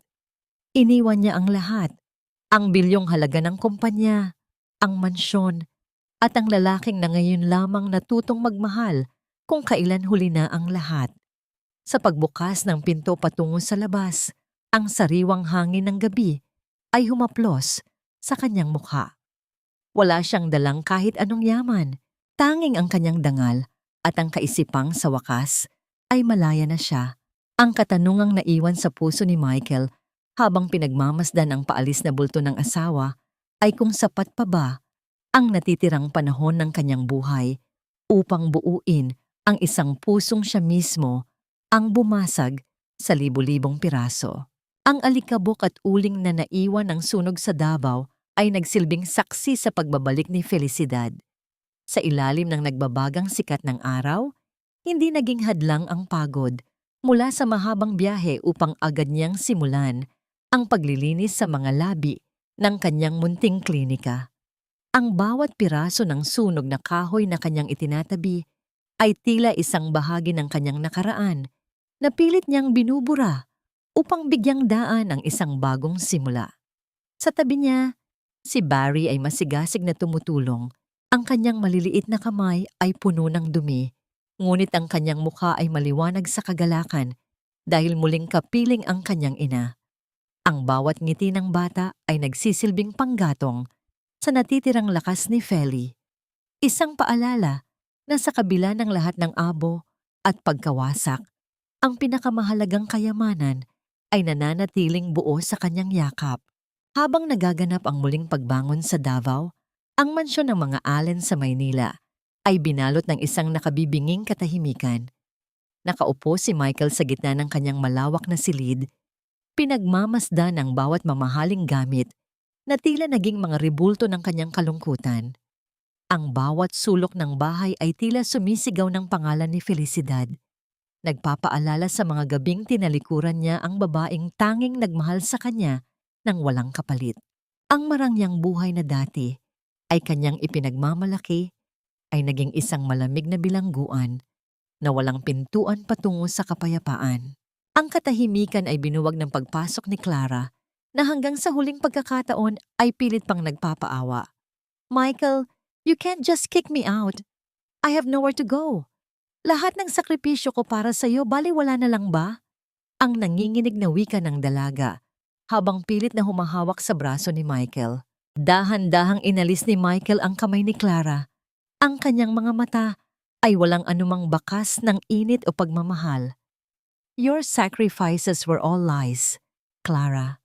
Iniwan niya ang lahat, ang bilyong halaga ng kumpanya, ang mansyon, at ang lalaking na ngayon lamang natutong magmahal kung kailan huli na ang lahat. Sa pagbukas ng pinto patungo sa labas, ang sariwang hangin ng gabi ay humaplos sa kanyang mukha. Wala siyang dalang kahit anong yaman, tanging ang kanyang dangal at ang kaisipang sa wakas ay malaya na siya. Ang katanungang naiwan sa puso ni Michael habang pinagmamasdan ang paalis na bulto ng asawa ay kung sapat pa ba ang natitirang panahon ng kanyang buhay upang buuin ang isang pusong siya mismo ang bumasag sa libu-libong piraso. Ang alikabok at uling na naiwan ng sunog sa Davao ay nagsilbing saksi sa pagbabalik ni Felicidad. Sa ilalim ng nagbabagang sikat ng araw, hindi naging hadlang ang pagod mula sa mahabang biyahe upang agad niyang simulan ang paglilinis sa mga labi ng kanyang munting klinika. Ang bawat piraso ng sunog na kahoy na kanyang itinatabi ay tila isang bahagi ng kanyang nakaraan na pilit niyang binubura upang bigyang daan ang isang bagong simula. Sa tabi niya, si Barry ay masigasig na tumutulong. Ang kanyang maliliit na kamay ay puno ng dumi, ngunit ang kanyang mukha ay maliwanag sa kagalakan dahil muling kapiling ang kanyang ina. Ang bawat ngiti ng bata ay nagsisilbing panggatong sa natitirang lakas ni Feli. Isang paalala na sa kabila ng lahat ng abo at pagkawasak, ang pinakamahalagang kayamanan ay nananatiling buo sa kanyang yakap. Habang nagaganap ang muling pagbangon sa Davao, ang mansyon ng mga Allen sa Maynila ay binalot ng isang nakabibinging katahimikan. Nakaupo si Michael sa gitna ng kanyang malawak na silid, pinagmamasdan ang bawat mamahaling gamit na tila naging mga rebulto ng kanyang kalungkutan. Ang bawat sulok ng bahay ay tila sumisigaw ng pangalan ni Felicidad. Nagpapaalala sa mga gabing tinalikuran niya ang babaeng tanging nagmahal sa kanya ng walang kapalit. Ang marangyang buhay na dati ay kanyang ipinagmamalaki ay naging isang malamig na bilangguan na walang pintuan patungo sa kapayapaan. Ang katahimikan ay binuwag ng pagpasok ni Clara na hanggang sa huling pagkakataon ay pilit pang nagpapaawa. "Michael, you can't just kick me out. I have nowhere to go. Lahat ng sakripisyo ko para sa'yo, baliwala na lang ba?" Ang nanginginig na wika ng dalaga habang pilit na humahawak sa braso ni Michael. Dahan-dahang inalis ni Michael ang kamay ni Clara. Ang kanyang mga mata ay walang anumang bakas ng init o pagmamahal. "Your sacrifices were all lies, Clara.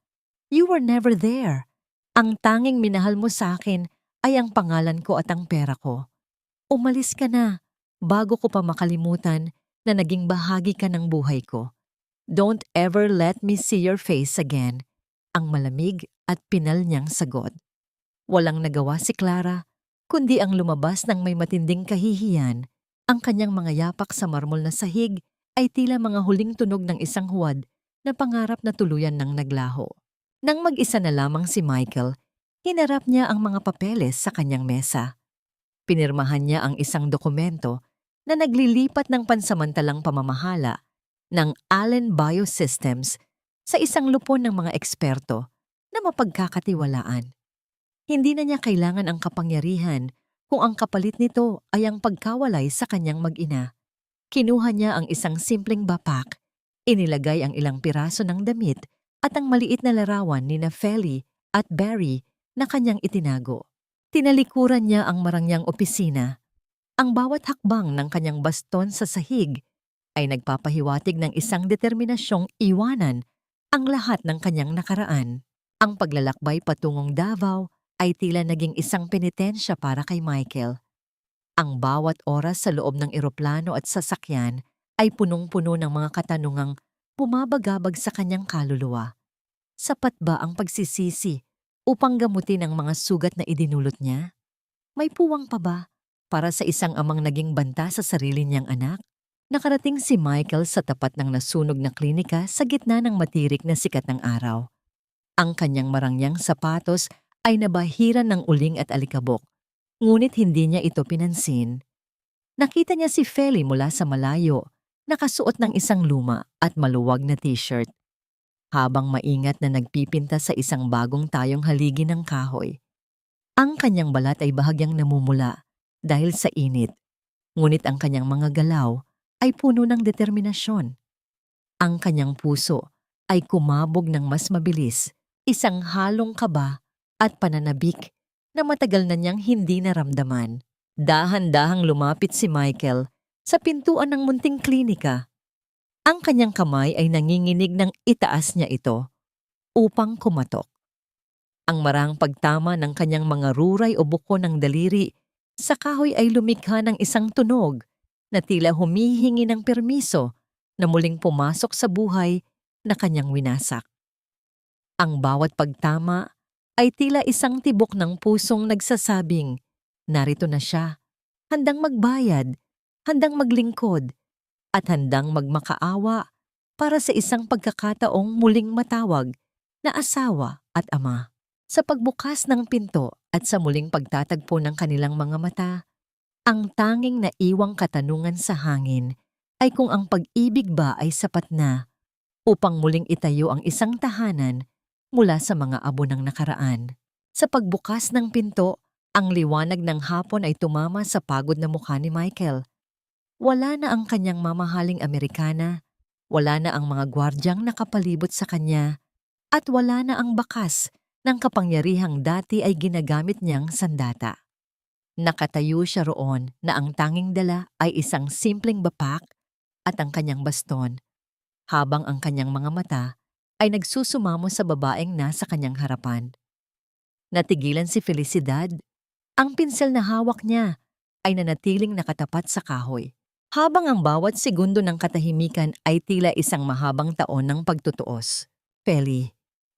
You were never there. Ang tanging minahal mo sa akin ay ang pangalan ko at ang pera ko. Umalis ka na bago ko pa makalimutan na naging bahagi ka ng buhay ko. Don't ever let me see your face again." Ang malamig at pinal niyang sagot. Walang nagawa si Clara, kundi ang lumabas ng may matinding kahihiyan. Ang kanyang mga yapak sa marmol na sahig ay tila mga huling tunog ng isang huwad na pangarap na tuluyan ng naglaho. Nang mag-isa na lamang si Michael, hinarap niya ang mga papeles sa kanyang mesa. Pinirmahan niya ang isang dokumento na naglilipat ng pansamantalang pamamahala ng Allen Biosystems sa isang lupon ng mga eksperto na mapagkakatiwalaan. Hindi na niya kailangan ang kapangyarihan kung ang kapalit nito ay ang pagkawalay sa kanyang mag-ina. Kinuha niya ang isang simpleng bapak, inilagay ang ilang piraso ng damit at ang maliit na larawan ni Feli at Barry na kanyang itinago. Tinalikuran niya ang marangyang opisina, Ang bawat hakbang ng kanyang baston sa sahig ay nagpapahiwatig ng isang determinasyong iwanan ang lahat ng kanyang nakaraan. Ang paglalakbay patungong Davao ay tila naging isang penitensya para kay Michael. Ang bawat oras sa loob ng eroplano at sasakyan ay punong-puno ng mga katanungang bumabagabag sa kanyang kaluluwa. Sapat ba ang pagsisisi upang gamutin ang mga sugat na idinulot niya? May puwang pa ba para sa isang amang naging banta sa sarili niyang anak? Nakarating si Michael sa tapat ng nasunog na klinika sa gitna ng matirik na sikat ng araw. Ang kanyang marangyang sapatos ay nabahiran ng uling at alikabok, ngunit hindi niya ito pinansin. Nakita niya si Feli mula sa malayo, nakasuot ng isang luma at maluwag na t-shirt, habang maingat na nagpipinta sa isang bagong tayong haligi ng kahoy. Ang kanyang balat ay bahagyang namumula dahil sa init, ngunit ang kanyang mga galaw ay puno ng determinasyon. Ang kanyang puso ay kumabog ng mas mabilis, isang halong kaba at pananabik na matagal na niyang hindi naramdaman. Dahan-dahang lumapit si Michael sa pintuan ng munting klinika. Ang kanyang kamay ay nanginginig ng itaas niya ito upang kumatok. Ang marang pagtama ng kanyang mga ruray o buko ng daliri sa kahoy ay lumikha ng isang tunog na tila humihingi ng permiso na muling pumasok sa buhay na kanyang winasak. Ang bawat pagtama ay tila isang tibok ng pusong nagsasabing, narito na siya, handang magbayad, handang maglingkod, at handang magmakaawa para sa isang pagkakataong muling matawag na asawa at ama. Sa pagbukas ng pinto at sa muling pagtatagpo ng kanilang mga mata, ang tanging naiwang katanungan sa hangin ay kung ang pag-ibig ba ay sapat na upang muling itayo ang isang tahanan mula sa mga abo ng nakaraan. Sa pagbukas ng pinto, ang liwanag ng hapon ay tumama sa pagod na mukha ni Michael. Wala na ang kanyang mamahaling Amerikana, wala na ang mga gwardyang nakapalibot sa kanya, at wala na ang bakas ng kapangyarihang dati ay ginagamit niyang sandata. Nakatayo siya roon na ang tanging dala ay isang simpleng bapak at ang kanyang baston, habang ang kanyang mga mata ay nagsusumamo sa babaeng nasa kanyang harapan. Natigilan si Felicidad. Ang pinsel na hawak niya ay nanatiling nakatapat sa kahoy, habang ang bawat segundo ng katahimikan ay tila isang mahabang taon ng pagtutuos. Feli,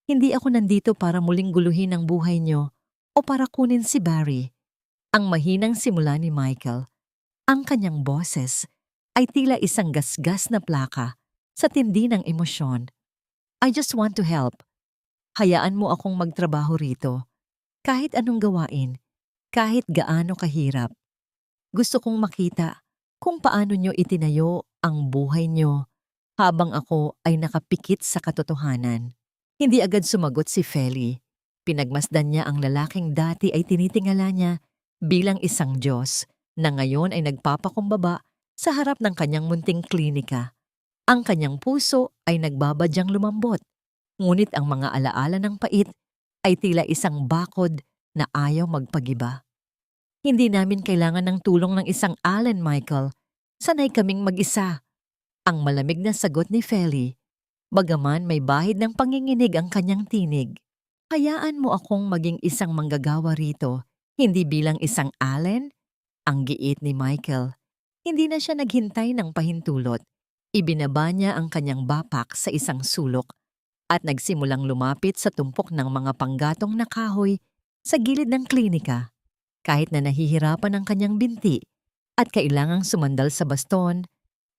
hindi ako nandito para muling guluhin ang buhay niyo o para kunin si Barry. Ang mahinang simula ni Michael, ang kanyang boses, ay tila isang gasgas na plaka sa tindi ng emosyon. I just want to help. Hayaan mo akong magtrabaho rito. Kahit anong gawain, kahit gaano kahirap. Gusto kong makita kung paano niyo itinayo ang buhay niyo habang ako ay nakapikit sa katotohanan. Hindi agad sumagot si Feli. Pinagmasdan niya ang lalaking dati ay tinitingala niya bilang isang Diyos na ngayon ay nagpapakumbaba sa harap ng kanyang munting klinika. Ang kanyang puso ay nagbabadyang lumambot, ngunit ang mga alaala ng pait ay tila isang bakod na ayaw magpagiba. Hindi namin kailangan ng tulong ng isang Allen, Michael. Sanay kaming mag-isa. Ang malamig na sagot ni Feli. Bagaman may bahid ng panginginig ang kanyang tinig. Hayaan mo akong maging isang manggagawa rito, hindi bilang isang Allen? Ang giit ni Michael. Hindi na siya naghintay ng pahintulot. Ibinaba niya ang kanyang bapak sa isang sulok at nagsimulang lumapit sa tumpok ng mga panggatong na kahoy sa gilid ng klinika. Kahit na nahihirapan ang kanyang binti at kailangang sumandal sa baston,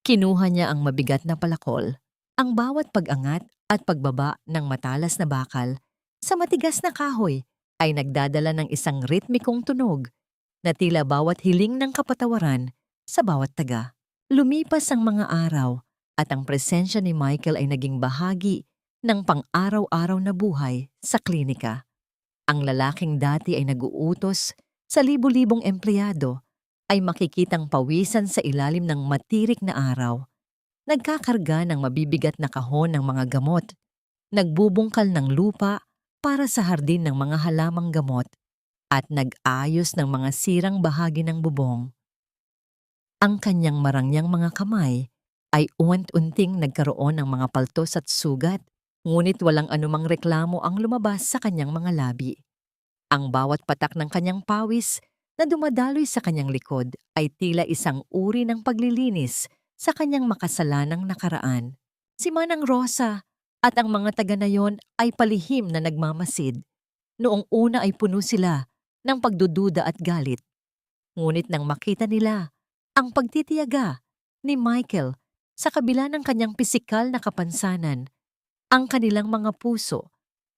kinuha niya ang mabigat na palakol. Ang bawat pag-angat at pagbaba ng matalas na bakal sa matigas na kahoy ay nagdadala ng isang ritmikong tunog na tila bawat hiling ng kapatawaran sa bawat taga. Lumipas ang mga araw at ang presensya ni Michael ay naging bahagi ng pang-araw-araw na buhay sa klinika. Ang lalaking dati ay nag-uutos sa libu-libong empleyado ay makikitang pawisan sa ilalim ng matirik na araw. Nagkakarga ng mabibigat na kahon ng mga gamot, nagbubungkal ng lupa para sa hardin ng mga halamang gamot, at nag-ayos ng mga sirang bahagi ng bubong. Ang kanyang marangyang mga kamay ay unti-unting nagkaroon ng mga paltos at sugat, ngunit walang anumang reklamo ang lumabas sa kanyang mga labi. Ang bawat patak ng kanyang pawis na dumadaloy sa kanyang likod ay tila isang uri ng paglilinis sa kanyang makasalanang nakaraan. Si Manang Rosa at ang mga taga na yon ay palihim na nagmamasid. Noong una ay puno sila ng pagdududa at galit. Ngunit nang makita nila ang pagtitiyaga ni Michael sa kabila ng kanyang pisikal na kapansanan, ang kanilang mga puso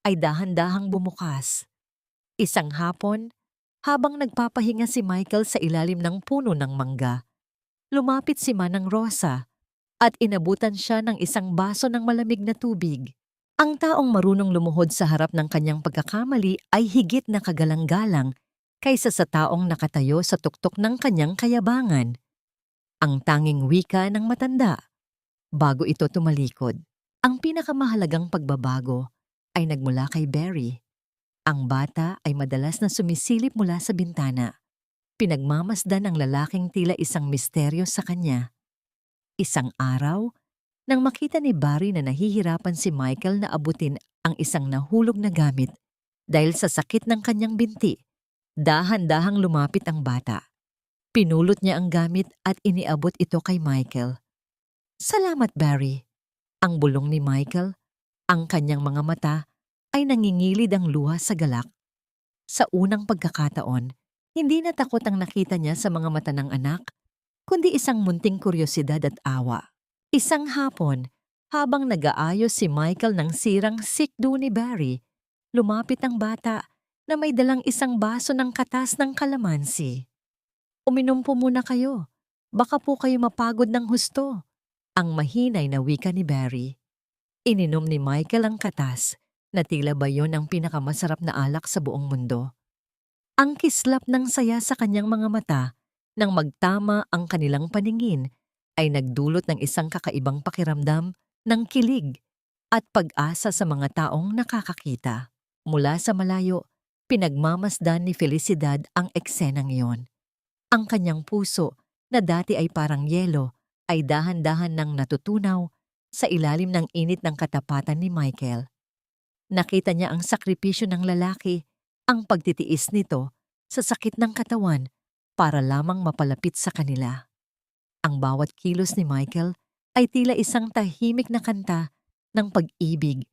ay dahan-dahang bumukas. Isang hapon, habang nagpapahinga si Michael sa ilalim ng puno ng mangga, lumapit si Manang Rosa at inabutan siya ng isang baso ng malamig na tubig. Ang taong marunong lumuhod sa harap ng kanyang pagkakamali ay higit na kagalang-galang kaysa sa taong nakatayo sa tuktok ng kanyang kayabangan. Ang tanging wika ng matanda bago ito tumalikod. Ang pinakamahalagang pagbabago ay nagmula kay Barry. Ang bata ay madalas na sumisilip mula sa bintana. Pinagmamasdan ng lalaking tila isang misteryo sa kanya. Isang araw, nang makita ni Barry na nahihirapan si Michael na abutin ang isang nahulog na gamit dahil sa sakit ng kanyang binti, dahan-dahang lumapit ang bata. Pinulot niya ang gamit at iniabot ito kay Michael. "Salamat, Barry." Ang bulong ni Michael, ang kanyang mga mata ay nangingilid ang luha sa galak. Sa unang pagkakataon, hindi na takot ang nakita niya sa mga mata ng anak, kundi isang munting kuryosidad at awa. Isang hapon, habang nag-aayos si Michael ng sirang sikdo ni Barry, lumapit ang bata na may dalang isang baso ng katas ng kalamansi. "Uminom po muna kayo. Baka po kayo mapagod ng husto." Ang mahinay na wika ni Barry. Ininom ni Michael ang katas na tila ba yon ang pinakamasarap na alak sa buong mundo. Ang kislap ng saya sa kanyang mga mata nang magtama ang kanilang paningin ay nagdulot ng isang kakaibang pakiramdam ng kilig at pag-asa sa mga taong nakakakita. Mula sa malayo, pinagmamasdan ni Felicidad ang eksenang iyon. Ang kanyang puso, na dati ay parang yelo, ay dahan-dahan nang natutunaw sa ilalim ng init ng katapatan ni Michael. Nakita niya ang sakripisyo ng lalaki, ang pagtitiis nito sa sakit ng katawan para lamang mapalapit sa kanila. Ang bawat kilos ni Michael ay tila isang tahimik na kanta ng pag-ibig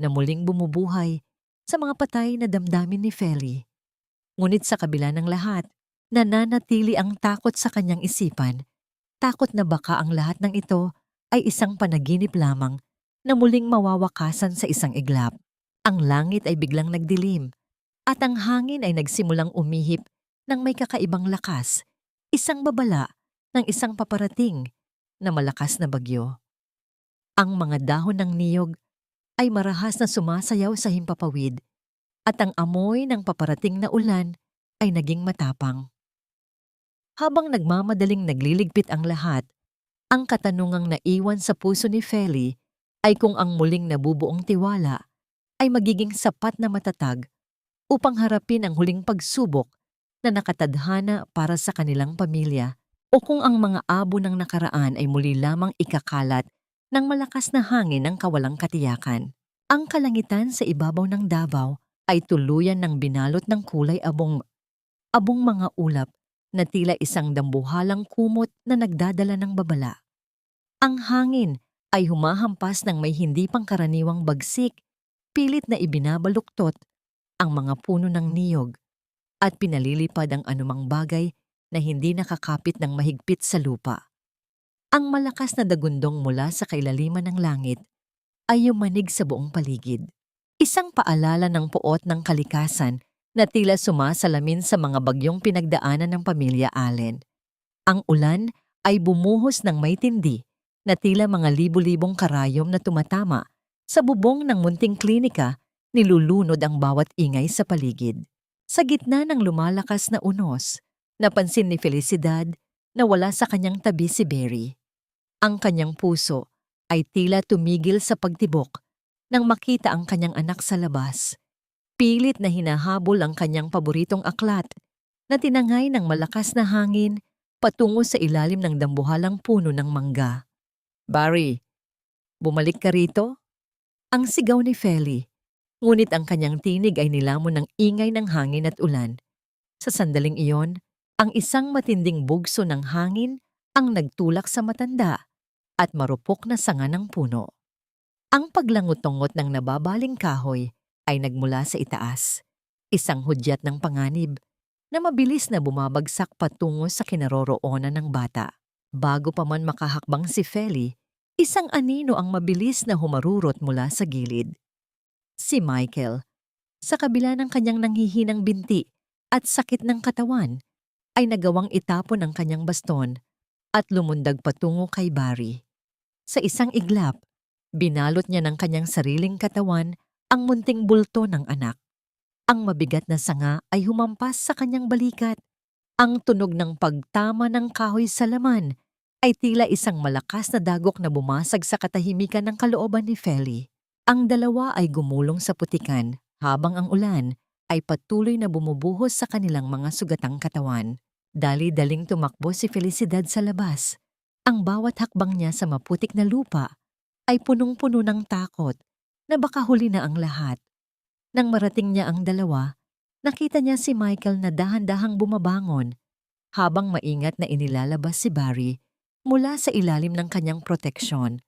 na muling bumubuhay sa mga patay na damdamin ni Feli. Ngunit sa kabila ng lahat, nananatili ang takot sa kanyang isipan. Takot na baka ang lahat ng ito ay isang panaginip lamang na muling mawawakasan sa isang iglap. Ang langit ay biglang nagdilim at ang hangin ay nagsimulang umihip ng may kakaibang lakas, isang babala ng isang paparating na malakas na bagyo. Ang mga dahon ng niyog ay marahas na sumasayaw sa himpapawid at ang amoy ng paparating na ulan ay naging matapang. Habang nagmamadaling nagliligpit ang lahat, ang katanungang naiwan sa puso ni Feli ay kung ang muling nabubuong tiwala ay magiging sapat na matatag upang harapin ang huling pagsubok na nakatadhana para sa kanilang pamilya, o kung ang mga abo ng nakaraan ay muli lamang ikakalat ng malakas na hangin ng kawalang katiyakan. Ang kalangitan sa ibabaw ng Davao ay tuluyan ng binalot ng kulay abong mga ulap na tila isang dambuhalang kumot na nagdadala ng babala. Ang hangin ay humahampas ng may hindi pangkaraniwang bagsik, pilit na ibinabaluktot ang mga puno ng niyog at pinalilipad ang anumang bagay na hindi nakakapit ng mahigpit sa lupa. Ang malakas na dagundong mula sa kailaliman ng langit ay yumanig sa buong paligid. Isang paalala ng puot ng kalikasan na tila sumasalamin sa mga bagyong pinagdaanan ng pamilya Allen. Ang ulan ay bumuhos ng may tindi na tila mga libu-libong karayom na tumatama sa bubong ng munting klinika, nilulunod ang bawat ingay sa paligid. Sa gitna ng lumalakas na unos, napansin ni Felicidad na wala sa kanyang tabi si Barry. Ang kanyang puso ay tila tumigil sa pagtibok nang makita ang kanyang anak sa labas. Pilit na hinahabol ang kanyang paboritong aklat na tinangay ng malakas na hangin patungo sa ilalim ng dambuhalang puno ng mangga. "Barry, bumalik ka rito?" Ang sigaw ni Feli, ngunit ang kanyang tinig ay nilamon ng ingay ng hangin at ulan. Sa sandaling iyon, ang isang matinding bugso ng hangin ang nagtulak sa matanda at marupok na sanga ng puno. Ang paglangotongot ng nababaling kahoy ay nagmula sa itaas, isang hudyat ng panganib na mabilis na bumabagsak patungo sa kinaroroonan ng bata. Bago pa man makahakbang si Feli, isang anino ang mabilis na humarurot mula sa gilid. Si Michael, sa kabila ng kanyang nanghihinang binti at sakit ng katawan, ay nagawang itapon ang kanyang baston at lumundag patungo kay Barry. Sa isang iglap, binalot niya ng kanyang sariling katawan ang munting bulto ng anak. Ang mabigat na sanga ay humampas sa kanyang balikat. Ang tunog ng pagtama ng kahoy sa laman ay tila isang malakas na dagok na bumasag sa katahimikan ng kalooban ni Feli. Ang dalawa ay gumulong sa putikan habang ang ulan ay patuloy na bumubuhos sa kanilang mga sugatang katawan. Dali-daling tumakbo si Felicidad sa labas. Ang bawat hakbang niya sa maputik na lupa ay punong-puno ng takot na baka huli na ang lahat. Nang marating niya ang dalawa, nakita niya si Michael na dahan-dahang bumabangon habang maingat na inilalabas si Barry mula sa ilalim ng kanyang proteksyon.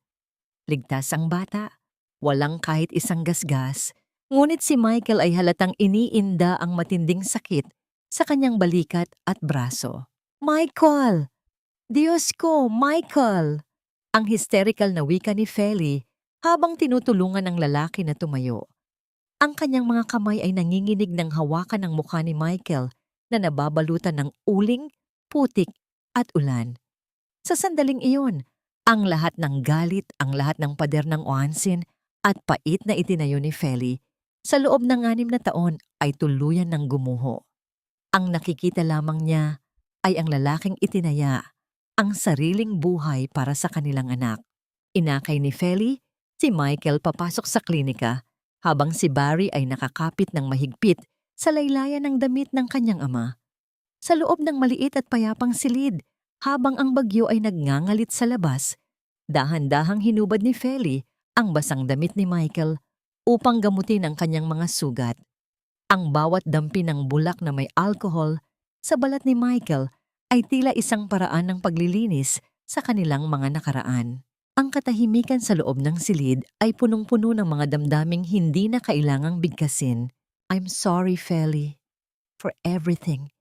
Ligtas ang bata, walang kahit isang gasgas, ngunit si Michael ay halatang iniinda ang matinding sakit sa kanyang balikat at braso. "Michael! Diyos ko, Michael!" Ang hysterical na wika ni Feli habang tinutulungan ng lalaki na tumayo. Ang kanyang mga kamay ay nanginginig ng hawakan ng mukha ni Michael na nababalutan ng uling, putik at ulan. Sa sandaling iyon, ang lahat ng galit, ang lahat ng pader ng onsen at pait na itinayo ni Feli sa loob ng 6 na taon ay tuluyan ng gumuho. Ang nakikita lamang niya ay ang lalaking itinaya ang sariling buhay para sa kanilang anak. Inakay ni Feli si Michael papasok sa klinika habang si Barry ay nakakapit ng mahigpit sa laylayan ng damit ng kanyang ama. Sa loob ng maliit at payapang silid, habang ang bagyo ay nagngangalit sa labas, dahan-dahang hinubad ni Feli ang basang damit ni Michael upang gamutin ang kanyang mga sugat. Ang bawat dampi ng bulak na may alcohol sa balat ni Michael ay tila isang paraan ng paglilinis sa kanilang mga nakaraan. Ang katahimikan sa loob ng silid ay punong-puno ng mga damdaming hindi na kailangang bigkasin. "I'm sorry, Feli, for everything.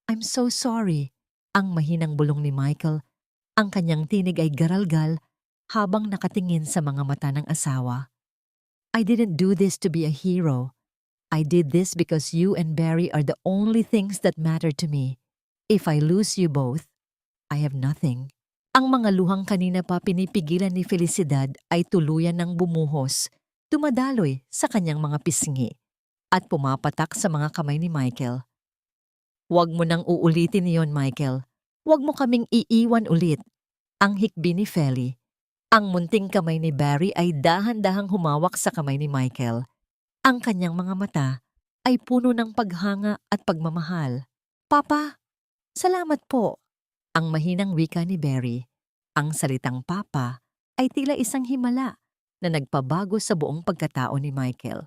I'm so sorry." Ang mahinang bulong ni Michael, ang kanyang tinig ay garalgal habang nakatingin sa mga mata ng asawa. "I didn't do this to be a hero. I did this because you and Barry are the only things that matter to me. If I lose you both, I have nothing." Ang mga luhang kanina pa pinipigilan ni Felicidad ay tuluyan ng bumuhos, dumadaloy sa kanyang mga pisngi at pumapatak sa mga kamay ni Michael. "Huwag mo nang uulitin iyon, Michael. Huwag mo kaming iiwan ulit." Ang hikbi ni Feli. Ang munting kamay ni Barry ay dahan-dahang humawak sa kamay ni Michael. Ang kanyang mga mata ay puno ng paghanga at pagmamahal. "Papa, salamat po." Ang mahinang wika ni Barry. Ang salitang papa ay tila isang himala na nagpabago sa buong pagkatao ni Michael.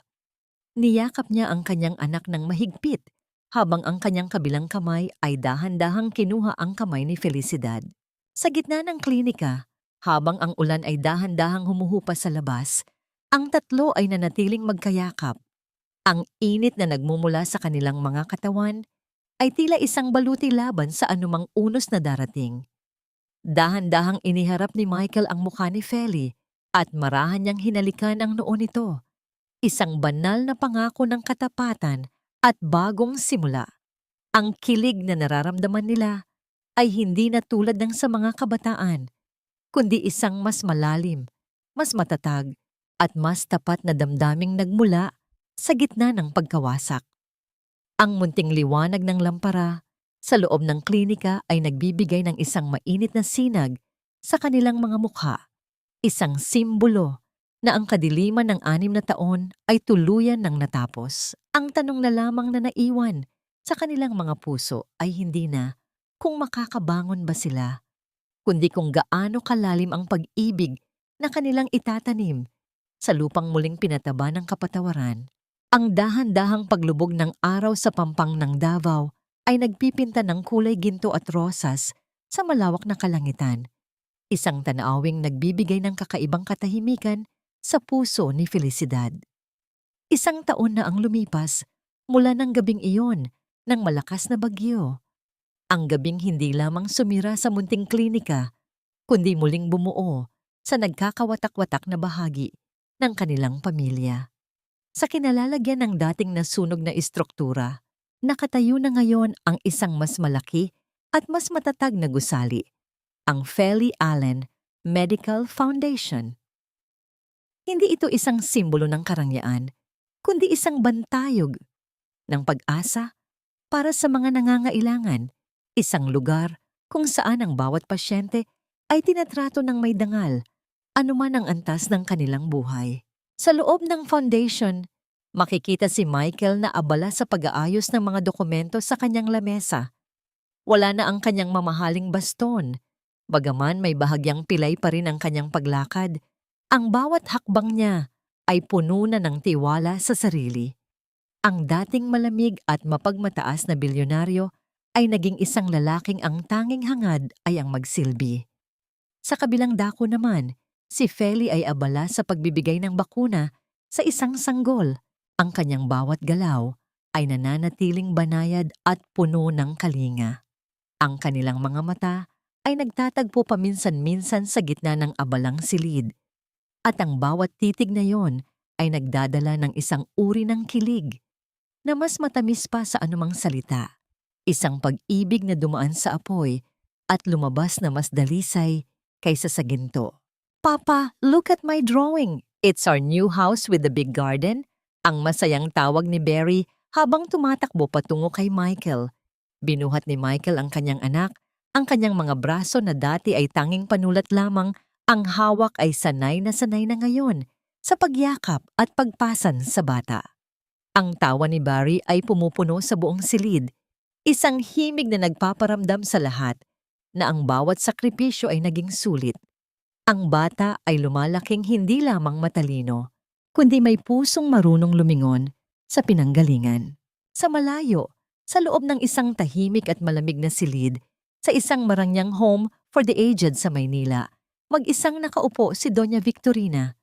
Niyakap niya ang kanyang anak ng mahigpit habang ang kanyang kabilang kamay ay dahan-dahang kinuha ang kamay ni Felicidad. Sa gitna ng klinika, habang ang ulan ay dahan-dahang humuhupa sa labas, ang tatlo ay nanatiling magkayakap. Ang init na nagmumula sa kanilang mga katawan ay tila isang baluti laban sa anumang unos na darating. Dahan-dahang iniharap ni Michael ang mukha ni Feli at marahan niyang hinalikan ang noo nito. Isang banal na pangako ng katapatan at bagong simula. Ang kilig na nararamdaman nila ay hindi na tulad ng sa mga kabataan, kundi isang mas malalim, mas matatag, at mas tapat na damdaming nagmula sa gitna ng pagkawasak. Ang munting liwanag ng lampara sa loob ng klinika ay nagbibigay ng isang mainit na sinag sa kanilang mga mukha, isang simbolo na ang kadiliman ng 6 na taon ay tuluyan ng natapos. Ang tanong na lamang na naiwan sa kanilang mga puso ay hindi na kung makakabangon ba sila, kundi kung gaano kalalim ang pag-ibig na kanilang itatanim sa lupang muling pinataba ng kapatawaran. Ang dahan-dahang paglubog ng araw sa pampang ng Davao ay nagpipinta ng kulay ginto at rosas sa malawak na kalangitan. Isang tanawing nagbibigay ng kakaibang katahimikan sa puso ni Felicidad. Isang taon na ang lumipas mula ng gabing iyon ng malakas na bagyo. Ang gabing hindi lamang sumira sa munting klinika, kundi muling bumuo sa nagkakawatak-watak na bahagi ng kanilang pamilya. Sa kinalalagyan ng dating nasunog na istruktura, nakatayo na ngayon ang isang mas malaki at mas matatag na gusali, ang Feli Allen Medical Foundation. Hindi ito isang simbolo ng karangyaan, kundi isang bantayog ng pag-asa para sa mga nangangailangan, isang lugar kung saan ang bawat pasyente ay tinatrato ng may dangal, anuman ang antas ng kanilang buhay. Sa loob ng foundation, makikita si Michael na abala sa pag-aayos ng mga dokumento sa kanyang lamesa. Wala na ang kanyang mamahaling baston, bagaman may bahagyang pilay pa rin ang kanyang paglakad. Ang bawat hakbang niya ay puno na ng tiwala sa sarili. Ang dating malamig at mapagmataas na bilyonaryo ay naging isang lalaking ang tanging hangad ay ang magsilbi. Sa kabilang dako naman, si Feli ay abala sa pagbibigay ng bakuna sa isang sanggol. Ang kanyang bawat galaw ay nananatiling banayad at puno ng kalinga. Ang kanilang mga mata ay nagtatagpo paminsan-minsan sa gitna ng abalang silid. At ang bawat titig na yon ay nagdadala ng isang uri ng kilig na mas matamis pa sa anumang salita. Isang pag-ibig na dumaan sa apoy at lumabas na mas dalisay kaysa sa ginto. "Papa, look at my drawing. It's our new house with the big garden." Ang masayang tawag ni Barry habang tumatakbo patungo kay Michael. Binuhat ni Michael ang kanyang anak, ang kanyang mga braso na dati ay tanging panulat lamang, ang hawak ay sanay na ngayon sa pagyakap at pagpasan sa bata. Ang tawa ni Barry ay pumupuno sa buong silid, isang himig na nagpaparamdam sa lahat na ang bawat sakripisyo ay naging sulit. Ang bata ay lumalaking hindi lamang matalino, kundi may pusong marunong lumingon sa pinanggalingan. Sa malayo, sa loob ng isang tahimik at malamig na silid, sa isang marangyang home for the aged sa Maynila, mag-isang nakaupo si Doña Victorina.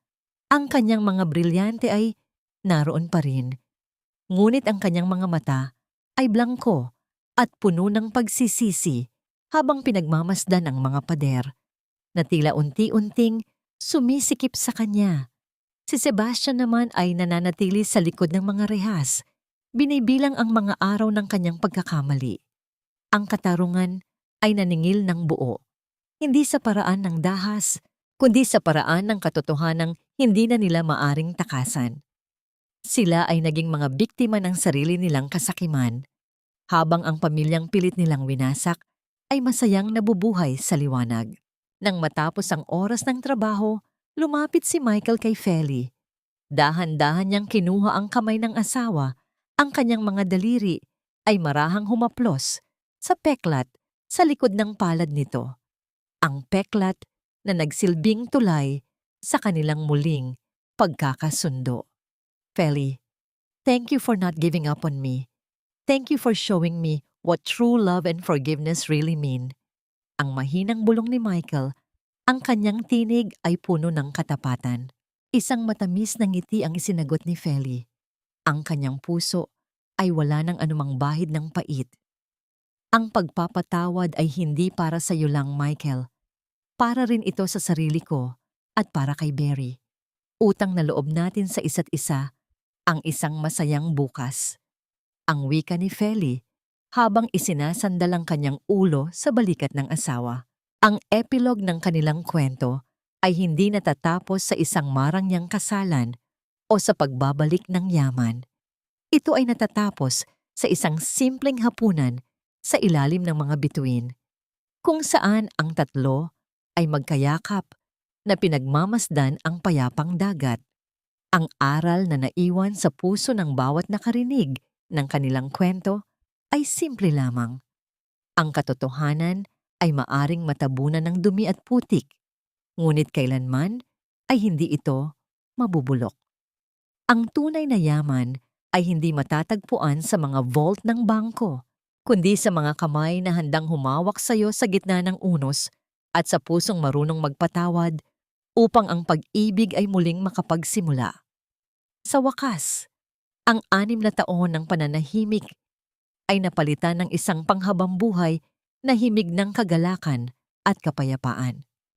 Ang kanyang mga brilyante ay naroon pa rin. Ngunit ang kanyang mga mata ay blangko at puno ng pagsisisi habang pinagmamasdan ang mga pader na tila unti-unting sumisikip sa kanya. Si Sebastian naman ay nananatili sa likod ng mga rehas, binibilang ang mga araw ng kanyang pagkakamali. Ang katarungan ay naningil ng buo, hindi sa paraan ng dahas, kundi sa paraan ng katotohanang hindi na nila maaring takasan. Sila ay naging mga biktima ng sarili nilang kasakiman, habang ang pamilyang pilit nilang winasak ay masayang nabubuhay sa liwanag. Nang matapos ang oras ng trabaho, lumapit si Michael kay Feli. Dahan-dahan niyang kinuha ang kamay ng asawa, ang kanyang mga daliri ay marahang humaplos sa peklat sa likod ng palad nito. Ang peklat na nagsilbing tulay sa kanilang muling pagkakasundo. "Feli, thank you for not giving up on me. Thank you for showing me what true love and forgiveness really mean." Ang mahinang bulong ni Michael, ang kanyang tinig ay puno ng katapatan. Isang matamis na ngiti ang isinagot ni Feli. Ang kanyang puso ay wala ng anumang bahid ng pait. Ang pagpapatawad ay hindi para sa iyo lang, Michael. Para rin ito sa sarili ko at para kay Barry. Utang na loob natin sa isa't isa ang isang masayang bukas. Ang wika ni Feli habang isinasandal ang kanyang ulo sa balikat ng asawa. Ang epilog ng kanilang kwento ay hindi natatapos sa isang marangyang kasalan o sa pagbabalik ng yaman. Ito ay natatapos sa isang simpleng hapunan sa ilalim ng mga bituin, kung saan ang tatlo ay magkayakap na pinagmamasdan ang payapang dagat. Ang aral na naiwan sa puso ng bawat nakarinig ng kanilang kwento ay simple lamang. Ang katotohanan ay maaring matabunan ng dumi at putik, ngunit kailanman ay hindi ito mabubulok. Ang tunay na yaman ay hindi matatagpuan sa mga vault ng bangko, kundi sa mga kamay na handang humawak sa iyo sa gitna ng unos at sa pusong marunong magpatawad upang ang pag-ibig ay muling makapagsimula. Sa wakas, ang 6 na taon ng pananahimik ay napalitan ng isang panghabambuhay na himig ng kagalakan at kapayapaan.